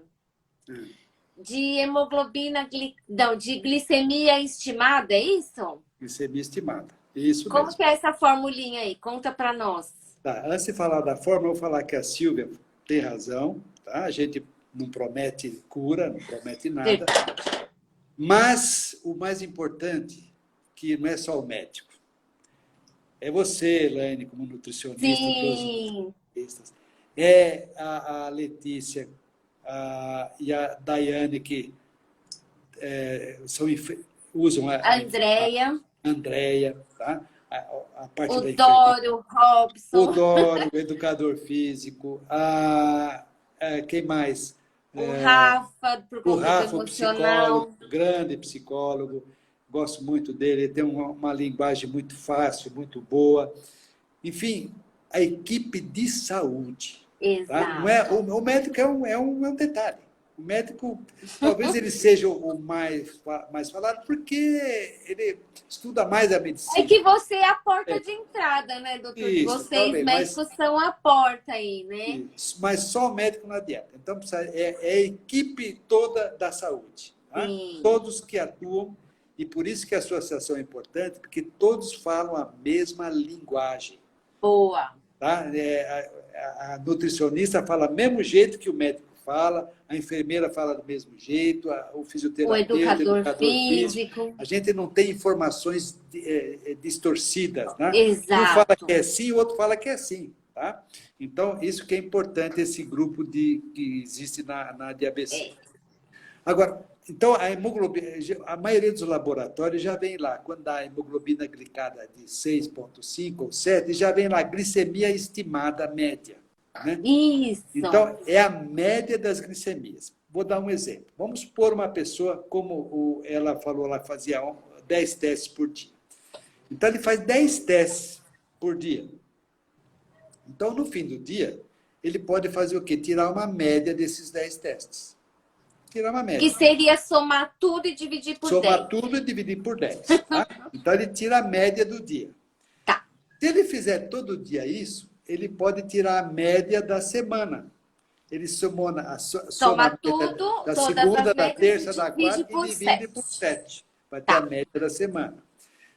de hemoglobina, não, de glicemia estimada, é isso? Glicemia estimada. Isso Como mesmo. que é essa formulinha aí? Conta para nós. Tá, antes de falar da forma, eu vou falar que a Silvia tem razão, tá? A gente não promete cura, não promete nada. Mas o mais importante, que não é só o médico, é você, Elaine, como nutricionista, Sim. é a Letícia e a Daiane, que usam A Andrea, a Andrea, tá? A parte o da enfermagem. Doro, o O Robson, Doro, o educador físico, quem mais? o Rafa, por O conta do Rafa, o psicólogo, emocional. grande psicólogo, gosto muito dele, ele tem uma linguagem muito fácil, muito boa. Enfim, a equipe de saúde. Tá? Não é, Exato. o médico é um detalhe. O médico, talvez ele seja o mais falado, porque ele estuda mais a É medicina. que você é a porta de entrada, né, doutor? Isso, Vocês, talvez, médicos, são a porta aí, né? mas só médico na dieta. Então, é a equipe toda da saúde. Tá? Sim. Todos que atuam, e por isso que a associação é importante, porque todos falam a mesma linguagem. Boa. Tá? A nutricionista fala do mesmo jeito que o médico fala, a enfermeira fala do mesmo jeito, o O fisioterapeuta, o educador educador físico. físico. A gente não tem informações distorcidas. Né? Um fala que Exato. é assim, o outro fala que é assim. Tá? Então, isso que é importante, esse grupo que existe na DABC. Agora, então, a hemoglobina, a maioria dos laboratórios já vem lá, quando dá a hemoglobina glicada de 6,5 ou 7, já vem lá glicemia estimada média. Né? Isso. Então, é a média das glicemias. Vou dar um exemplo. Vamos supor uma pessoa, como ela falou lá, fazia 10 testes por dia. Então, ele faz 10 testes por dia. Então, no fim do dia, ele pode fazer o quê? Tirar uma média desses 10 testes. Tirar uma média. Que seria somar tudo e dividir por 10. Somar tudo e dividir por 10. Tá? Então, ele tira a média do dia. Tá. Se ele fizer todo dia isso, ele pode tirar a média da semana. Ele soma tudo, da todas segunda, as da médias terça, e da divide quarta por e divide 7. por 7. Vai ter Tá. a média da semana.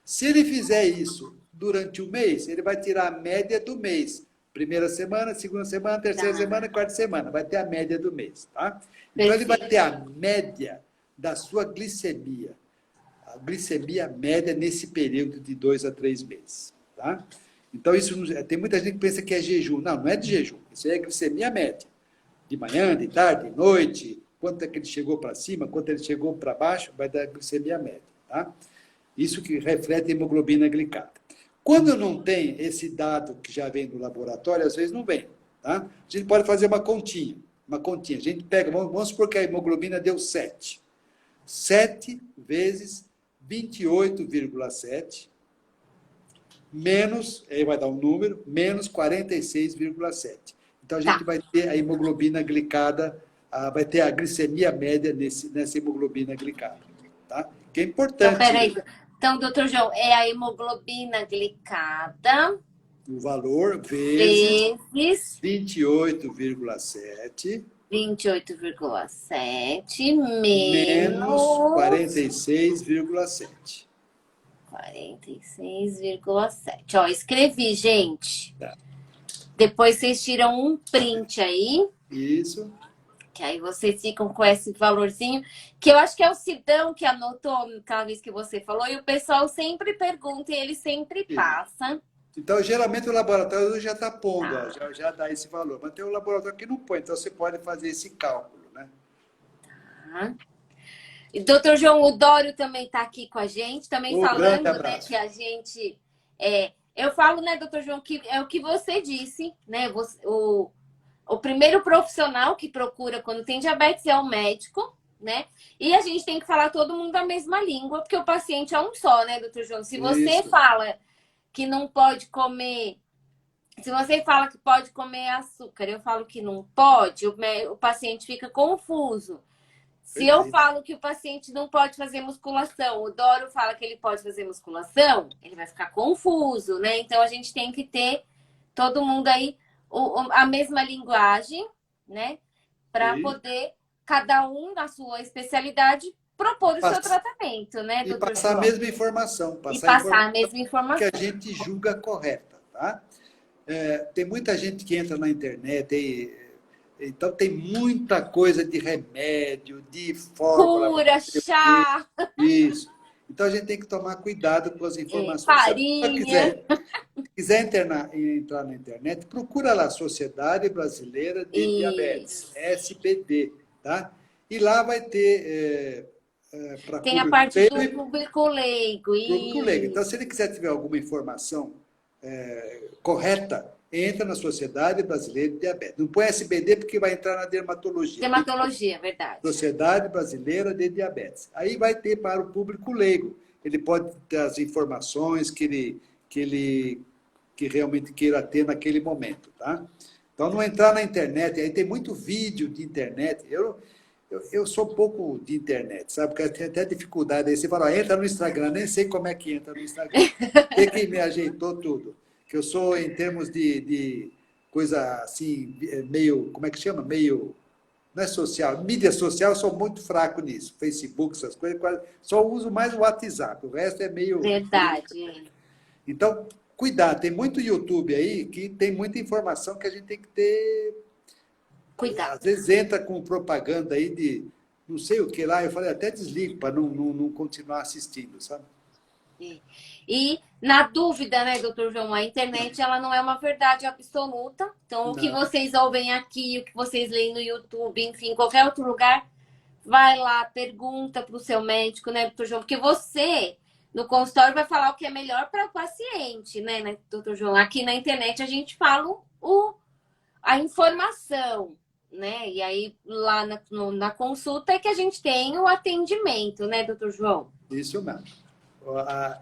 Se ele fizer isso durante o mês, ele vai tirar a média do mês. Primeira semana, segunda semana, terceira semana, quarta semana. Vai ter a média do mês. Tá? Então, ele vai ter a média da sua glicemia. A glicemia média nesse período de 2 a 3 meses. Tá? Então, isso tem muita gente que pensa que é jejum. Não, não é de jejum. Isso aí é glicemia média. De manhã, de tarde, de noite, quanto é que ele chegou para cima, quanto ele chegou para baixo, vai dar glicemia média. Tá? Isso que reflete a hemoglobina glicada. Quando não tem esse dado que já vem do laboratório, às vezes não vem. Tá? A gente pode fazer uma continha. A gente pega, vamos supor que a hemoglobina deu 7. 7 vezes 28,7 menos, aí vai dar um número, menos 46,7. Então, a gente vai ter a hemoglobina glicada, vai ter a glicemia média nessa hemoglobina glicada. Tá? Que é importante. Então, peraí. Então, doutor João, é a hemoglobina glicada. O valor vezes 28,7 28,7 menos menos 46,7. 46,7. Ó, escrevi, gente. Tá. Depois vocês tiram um print aí, Isso. que aí vocês ficam com esse valorzinho, que eu acho que é o Sidão que anotou aquela vez que você falou, e o pessoal sempre pergunta e ele sempre passa. Então, geralmente o laboratório já está pondo, ó, Tá. já dá esse valor. Mas tem um laboratório que não põe, então você pode fazer esse cálculo, né? Tá. E doutor João, o Dório também está aqui com a gente, também Um grande falando, né, abraço. que a gente... eu falo, né, doutor João, que é o que você disse, né? O primeiro profissional que procura quando tem diabetes é o médico, né? E a gente tem que falar todo mundo a mesma língua, porque o paciente é um só, né, doutor João? Se você Isso. fala que não pode comer... Se você fala que pode comer açúcar, eu falo que não pode, o paciente fica confuso. Se eu Perfeito. falo que o paciente não pode fazer musculação, o Doro fala que ele pode fazer musculação, ele vai ficar confuso, né? Então a gente tem que ter todo mundo aí a mesma linguagem, né? Para E, poder, cada um na sua especialidade, propor o seu tratamento, né, e doutor passar a João? mesma informação, E passar a passar a informação mesma que a informação. gente julga correta, tá? Tem muita gente que entra na internet, então tem muita coisa de remédio, de fórmula, para Cura, não sei o quê. chá, Isso. Então a gente tem que tomar cuidado com as informações. Se a pessoa farinha. quiser entrar na internet, procura lá Sociedade Brasileira de Diabetes, Isso. SBD, tá? E lá vai ter para Tem a público parte leigo do e público leigo. público leigo. Então, Isso. se ele quiser tiver alguma informação correta, entra na Sociedade Brasileira de Diabetes. Não põe SBD porque vai entrar na dermatologia. Dermatologia, verdade. Sociedade Brasileira de Diabetes. Aí vai ter para o público leigo. Ele pode ter as informações que realmente queira ter naquele momento, tá? Então, não entrar na internet. Aí tem muito vídeo de internet. Eu sou um pouco de internet, sabe? Porque tem até dificuldade. Aí você fala, entra no Instagram. Nem sei como é que entra no Instagram. Tem que me ajeitou tudo. Que eu sou, em termos de coisa assim, meio, como é que chama? Meio, não é social, mídia social, eu sou muito fraco nisso. Facebook, essas coisas, só uso mais o WhatsApp. O resto é meio... Verdade. Então, cuidado, tem muito YouTube aí que tem muita informação que a gente tem que ter. Cuidado. Às vezes entra com propaganda aí de não sei o que lá, eu falei, até desligo para não continuar assistindo, sabe? E na dúvida, né, doutor João, a internet ela não é uma verdade absoluta. Então, o que Não, vocês ouvem aqui, o que vocês leem no YouTube, enfim, qualquer outro lugar, vai lá, pergunta para o seu médico, né, doutor João? Porque você, no consultório, vai falar o que é melhor para o paciente, né, doutor João? Aqui na internet a gente fala a informação, né? E aí, lá na consulta é que a gente tem o atendimento, né, doutor João? isso mesmo. A-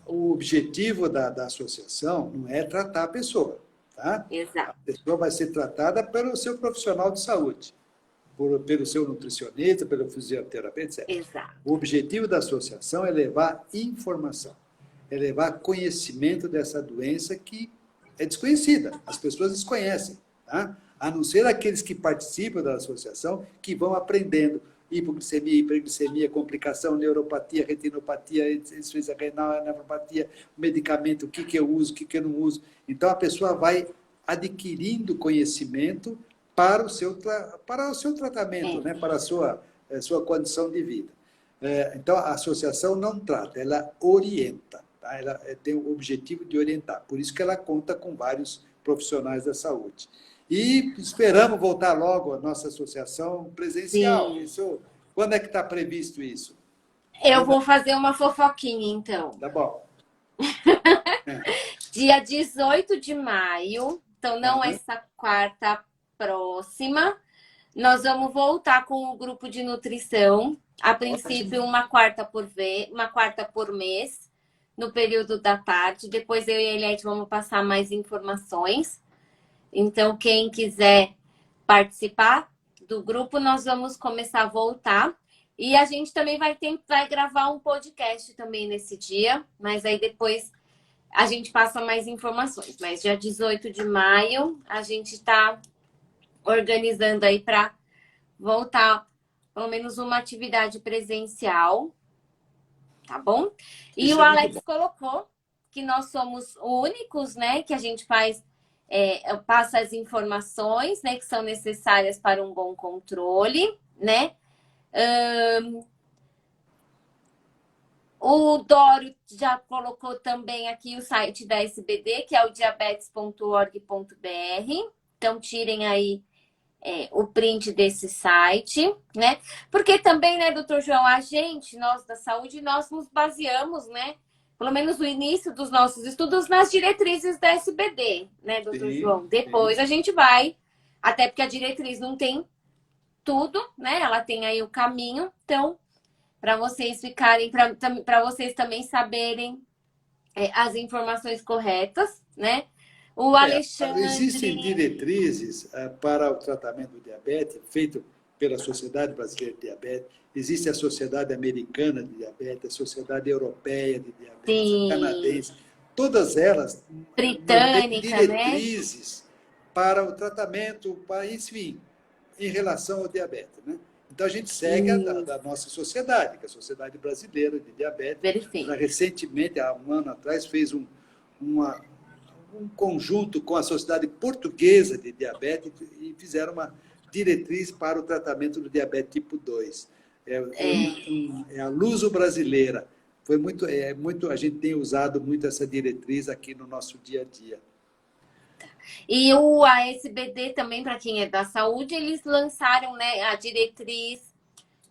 o objetivo da associação não é tratar a pessoa, tá? A Exato. pessoa vai ser tratada pelo seu profissional de saúde, pelo seu nutricionista, pelo fisioterapeuta, etc. Exato. O objetivo da associação é levar informação, é levar conhecimento dessa doença que é desconhecida, as pessoas desconhecem, tá? A não ser aqueles que participam da associação, que vão aprendendo hipoglicemia, hiperglicemia, complicação, neuropatia, retinopatia, insuficiência renal, nefropatia, medicamento, o que eu uso, o que eu não uso. Então, a pessoa vai adquirindo conhecimento para o seu tratamento, né? Para a sua condição de vida. Então, a associação não trata, ela orienta. Tá? Ela tem o objetivo de orientar. Por isso que ela conta com vários profissionais da saúde. E esperamos voltar logo à nossa associação presencial. Sim. Isso, quando é que está previsto isso? Eu vou fazer uma fofoquinha, então. Tá bom. Dia 18 de maio, então não essa quarta próxima, nós vamos voltar com o grupo de nutrição. A princípio, uma quarta por mês, no período da tarde. Depois eu e a Eliette vamos passar mais informações. Então, quem quiser participar do grupo, nós vamos começar a voltar. E a gente também vai gravar um podcast também nesse dia, mas aí depois a gente passa mais informações. Mas dia 18 de maio, a gente está organizando aí para voltar pelo menos uma atividade presencial, tá bom? E Isso o é muito Alex bom. colocou que nós somos únicos, né? Que a gente faz, passa as informações, né? Que são necessárias para um bom controle, né? O Dório já colocou também aqui o site da SBD, que é o diabetes.org.br. Então, tirem aí o print desse site, né? Porque também, né, doutor João, a gente, nós da saúde, nós nos baseamos, né? Pelo menos no início dos nossos estudos, nas diretrizes da SBD, né, doutor Sim, João? sim. Depois a gente vai, até porque a diretriz não tem tudo, né? Ela tem aí o caminho, então para vocês ficarem, para vocês também saberem as informações corretas, né? O Existem Alexandre. diretrizes para o tratamento do diabetes, feito pela Sociedade Brasileira de Diabetes, existe a Sociedade Americana de Diabetes, a Sociedade Europeia de Diabetes, a Sim, canadense, todas elas norteiam britânica, né? diretrizes para o tratamento, para, enfim, em relação ao diabetes. Né? Então, a gente segue a Sim, da nossa sociedade, que é a Sociedade Brasileira de Diabetes. Ela perfeito. recentemente, há um ano atrás, fez uma, um conjunto com a Sociedade Portuguesa de Diabetes e fizeram uma diretriz para o tratamento do diabetes tipo 2. É a Luso Brasileira. Foi muito, a gente tem usado muito essa diretriz aqui no nosso dia a dia. E o ASBD também, para quem é da saúde, eles lançaram, né, a diretriz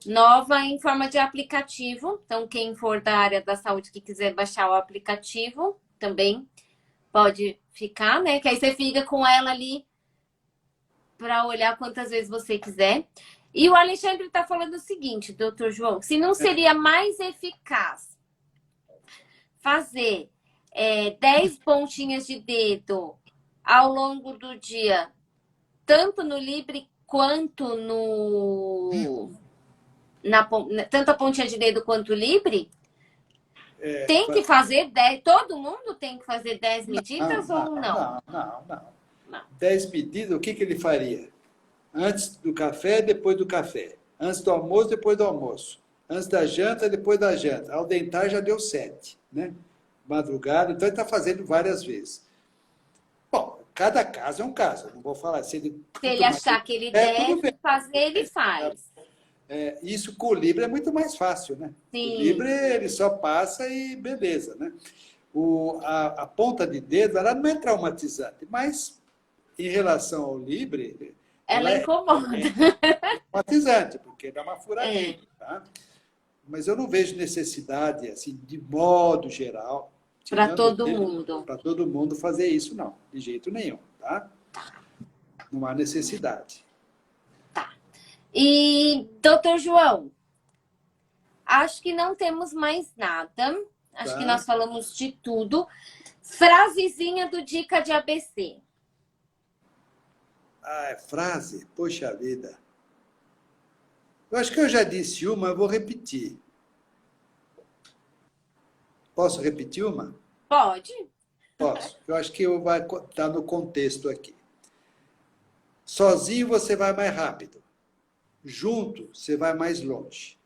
nova em forma de aplicativo. Então, quem for da área da saúde que quiser baixar o aplicativo, também pode ficar, né? Que aí você fica com ela ali para olhar quantas vezes você quiser. E o Alexandre está falando o seguinte, doutor João, se não seria mais eficaz fazer 10 pontinhas de dedo ao longo do dia, tanto no Libre quanto tanto a pontinha de dedo quanto o Libre? Tem que fazer 10, todo mundo tem que fazer 10 Não, medidas não, ou não? não, não, não. Não. 10 medidas, o que ele faria? Antes do café, depois do café. Antes do almoço, depois do almoço. Antes da janta, depois da janta. Ao dentar já deu 7, né? Madrugada, então ele está fazendo várias vezes. Bom, cada caso é um caso. Eu não vou falar se ele Se ele quanto mais achar que ele tudo bem. deve fazer, ele faz. Isso com o Libre é muito mais fácil, né? O Sim, Libre ele só passa e beleza, né? A ponta de dedo ela não é traumatizante, mas em relação ao Libre, ela ela incomoda. é traumatizante, porque dá uma furadinha, É, tá? Mas eu não vejo necessidade, assim, de modo geral, para tirando todo mundo. para todo mundo fazer isso, não, de jeito nenhum, tá? Não há necessidade. E, doutor João, acho que não temos mais nada. Acho que Tá? nós falamos de tudo. Frasezinha do Dica de ABC. Frase, poxa vida. Eu acho que eu já disse uma, eu vou repetir. Posso repetir uma? Pode? Posso. Eu acho que vai estar no contexto aqui. Sozinho você vai mais rápido. Junto você vai mais longe.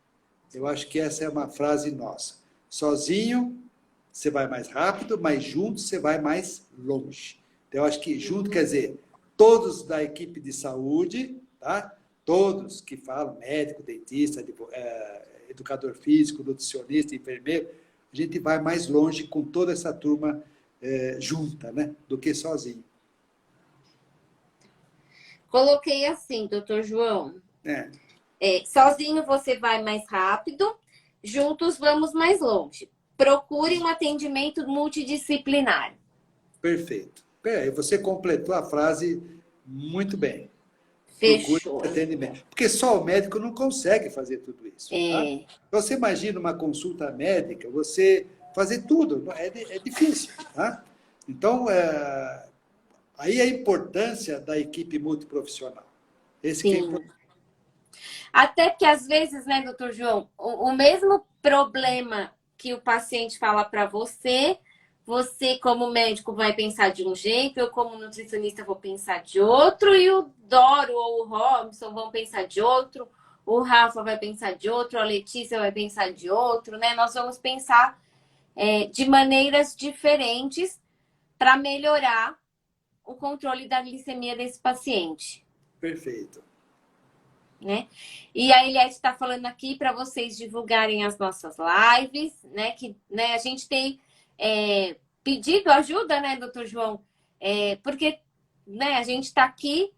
Eu acho que essa é uma frase nossa. Sozinho você vai mais rápido, mas junto você vai mais longe. Então, eu acho que junto quer dizer todos da equipe de saúde, tá? Todos que falam, médico, dentista, educador físico, nutricionista, enfermeiro, a gente vai mais longe com toda essa turma junta, né? Do que sozinho. Coloquei assim, doutor João. É, Sozinho você vai mais rápido, juntos vamos mais longe. Procure um atendimento multidisciplinar. perfeito. Você completou a frase muito bem. Procure Fechou. atendimento. Porque só o médico não consegue fazer tudo isso. Tá? É, Você imagina uma consulta médica, você fazer tudo, é difícil. Tá? Então, aí a importância da equipe multiprofissional. Esse que é sim. importante. Até que às vezes, né, doutor João, o mesmo problema que o paciente fala para você, você, como médico, vai pensar de um jeito, eu, como nutricionista, vou pensar de outro, e o Doro ou o Robson vão pensar de outro, o Rafa vai pensar de outro, a Letícia vai pensar de outro, né? Nós vamos pensar de maneiras diferentes para melhorar o controle da glicemia desse paciente. Perfeito. Né? E a Eliette está falando aqui para vocês divulgarem as nossas lives, né? Que, né, a gente tem pedido ajuda, né, doutor João? Porque, né, a gente está aqui,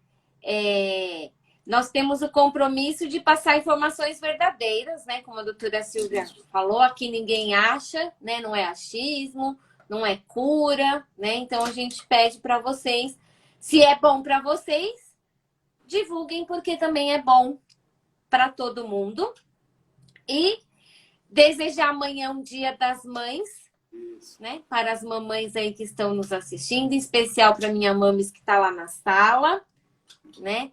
nós temos o compromisso de passar informações verdadeiras, né? Como a doutora Silvia falou, aqui ninguém acha, né? Não é achismo, não é cura, né? Então a gente pede para vocês, se é bom para vocês, divulguem, porque também é bom para todo mundo. E desejar amanhã um Dia das Mães, né? Para as mamães aí que estão nos assistindo, em especial para minha mames que está lá na sala, né?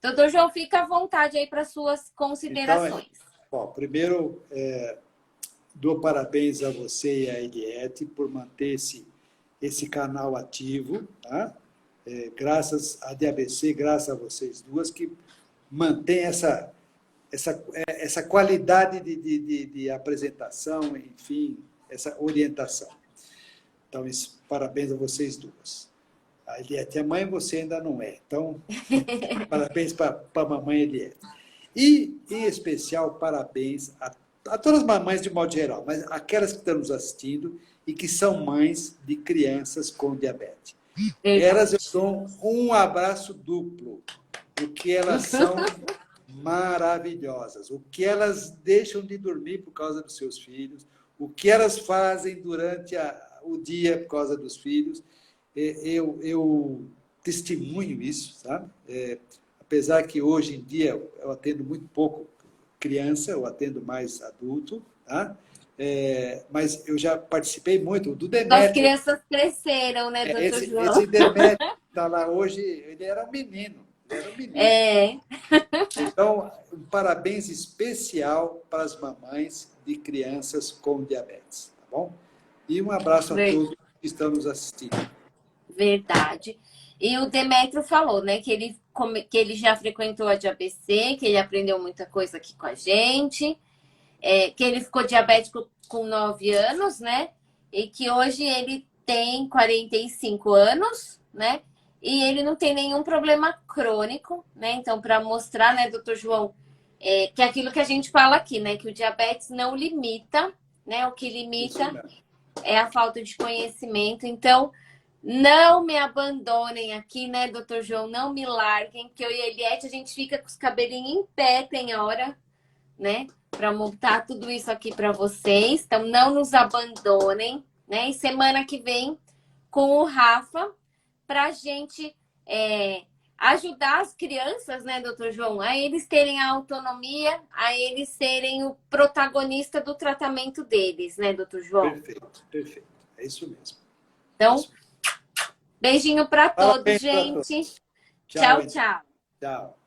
Doutor João, fica à vontade aí para suas considerações. Então, primeiro, dou parabéns a você e a Eliette por manter esse canal ativo, tá? Graças a DABC, graças a vocês duas, que mantém essa qualidade de apresentação, enfim, essa orientação. Então, parabéns a vocês duas. A Eliette é mãe, você ainda não é. Então, parabéns para a mamãe Eliette. E, em especial, parabéns a todas as mamães de modo geral, mas aquelas que estão nos assistindo e que são mães de crianças com diabetes. Elas eu dou um abraço duplo, porque elas são maravilhosas. O que elas deixam de dormir por causa dos seus filhos, o que elas fazem durante o dia por causa dos filhos, eu testemunho isso, sabe? Apesar que hoje em dia eu atendo muito pouco criança, eu atendo mais adulto, tá? Mas eu já participei muito do Demétrio. As crianças cresceram, né, doutor João? Esse Demétrio está lá hoje, ele era um menino. Então, um parabéns especial para as mamães de crianças com diabetes, tá bom? E um abraço a todos que estão nos assistindo. Verdade. E o Demétrio falou, né, que ele já frequentou a DABC, que ele aprendeu muita coisa aqui com a gente, que ele ficou diabético com 9 anos, né? E que hoje ele tem 45 anos, né? E ele não tem nenhum problema crônico, né? Então, para mostrar, né, doutor João, que é aquilo que a gente fala aqui, né? Que o diabetes não limita, né? O que limita é a falta de conhecimento. Então, não me abandonem aqui, né, doutor João? Não me larguem, que eu e a Eliette, a gente fica com os cabelinhos em pé, tem hora, né? Para montar tudo isso aqui para vocês. Então, não nos abandonem, né? E semana que vem, com o Rafa, para a gente ajudar as crianças, né, doutor João? A eles terem a autonomia, a eles serem o protagonista do tratamento deles, né, doutor João? Perfeito, perfeito. É isso mesmo. Então, beijinho para todos, gente. Tchau, tchau. Tchau.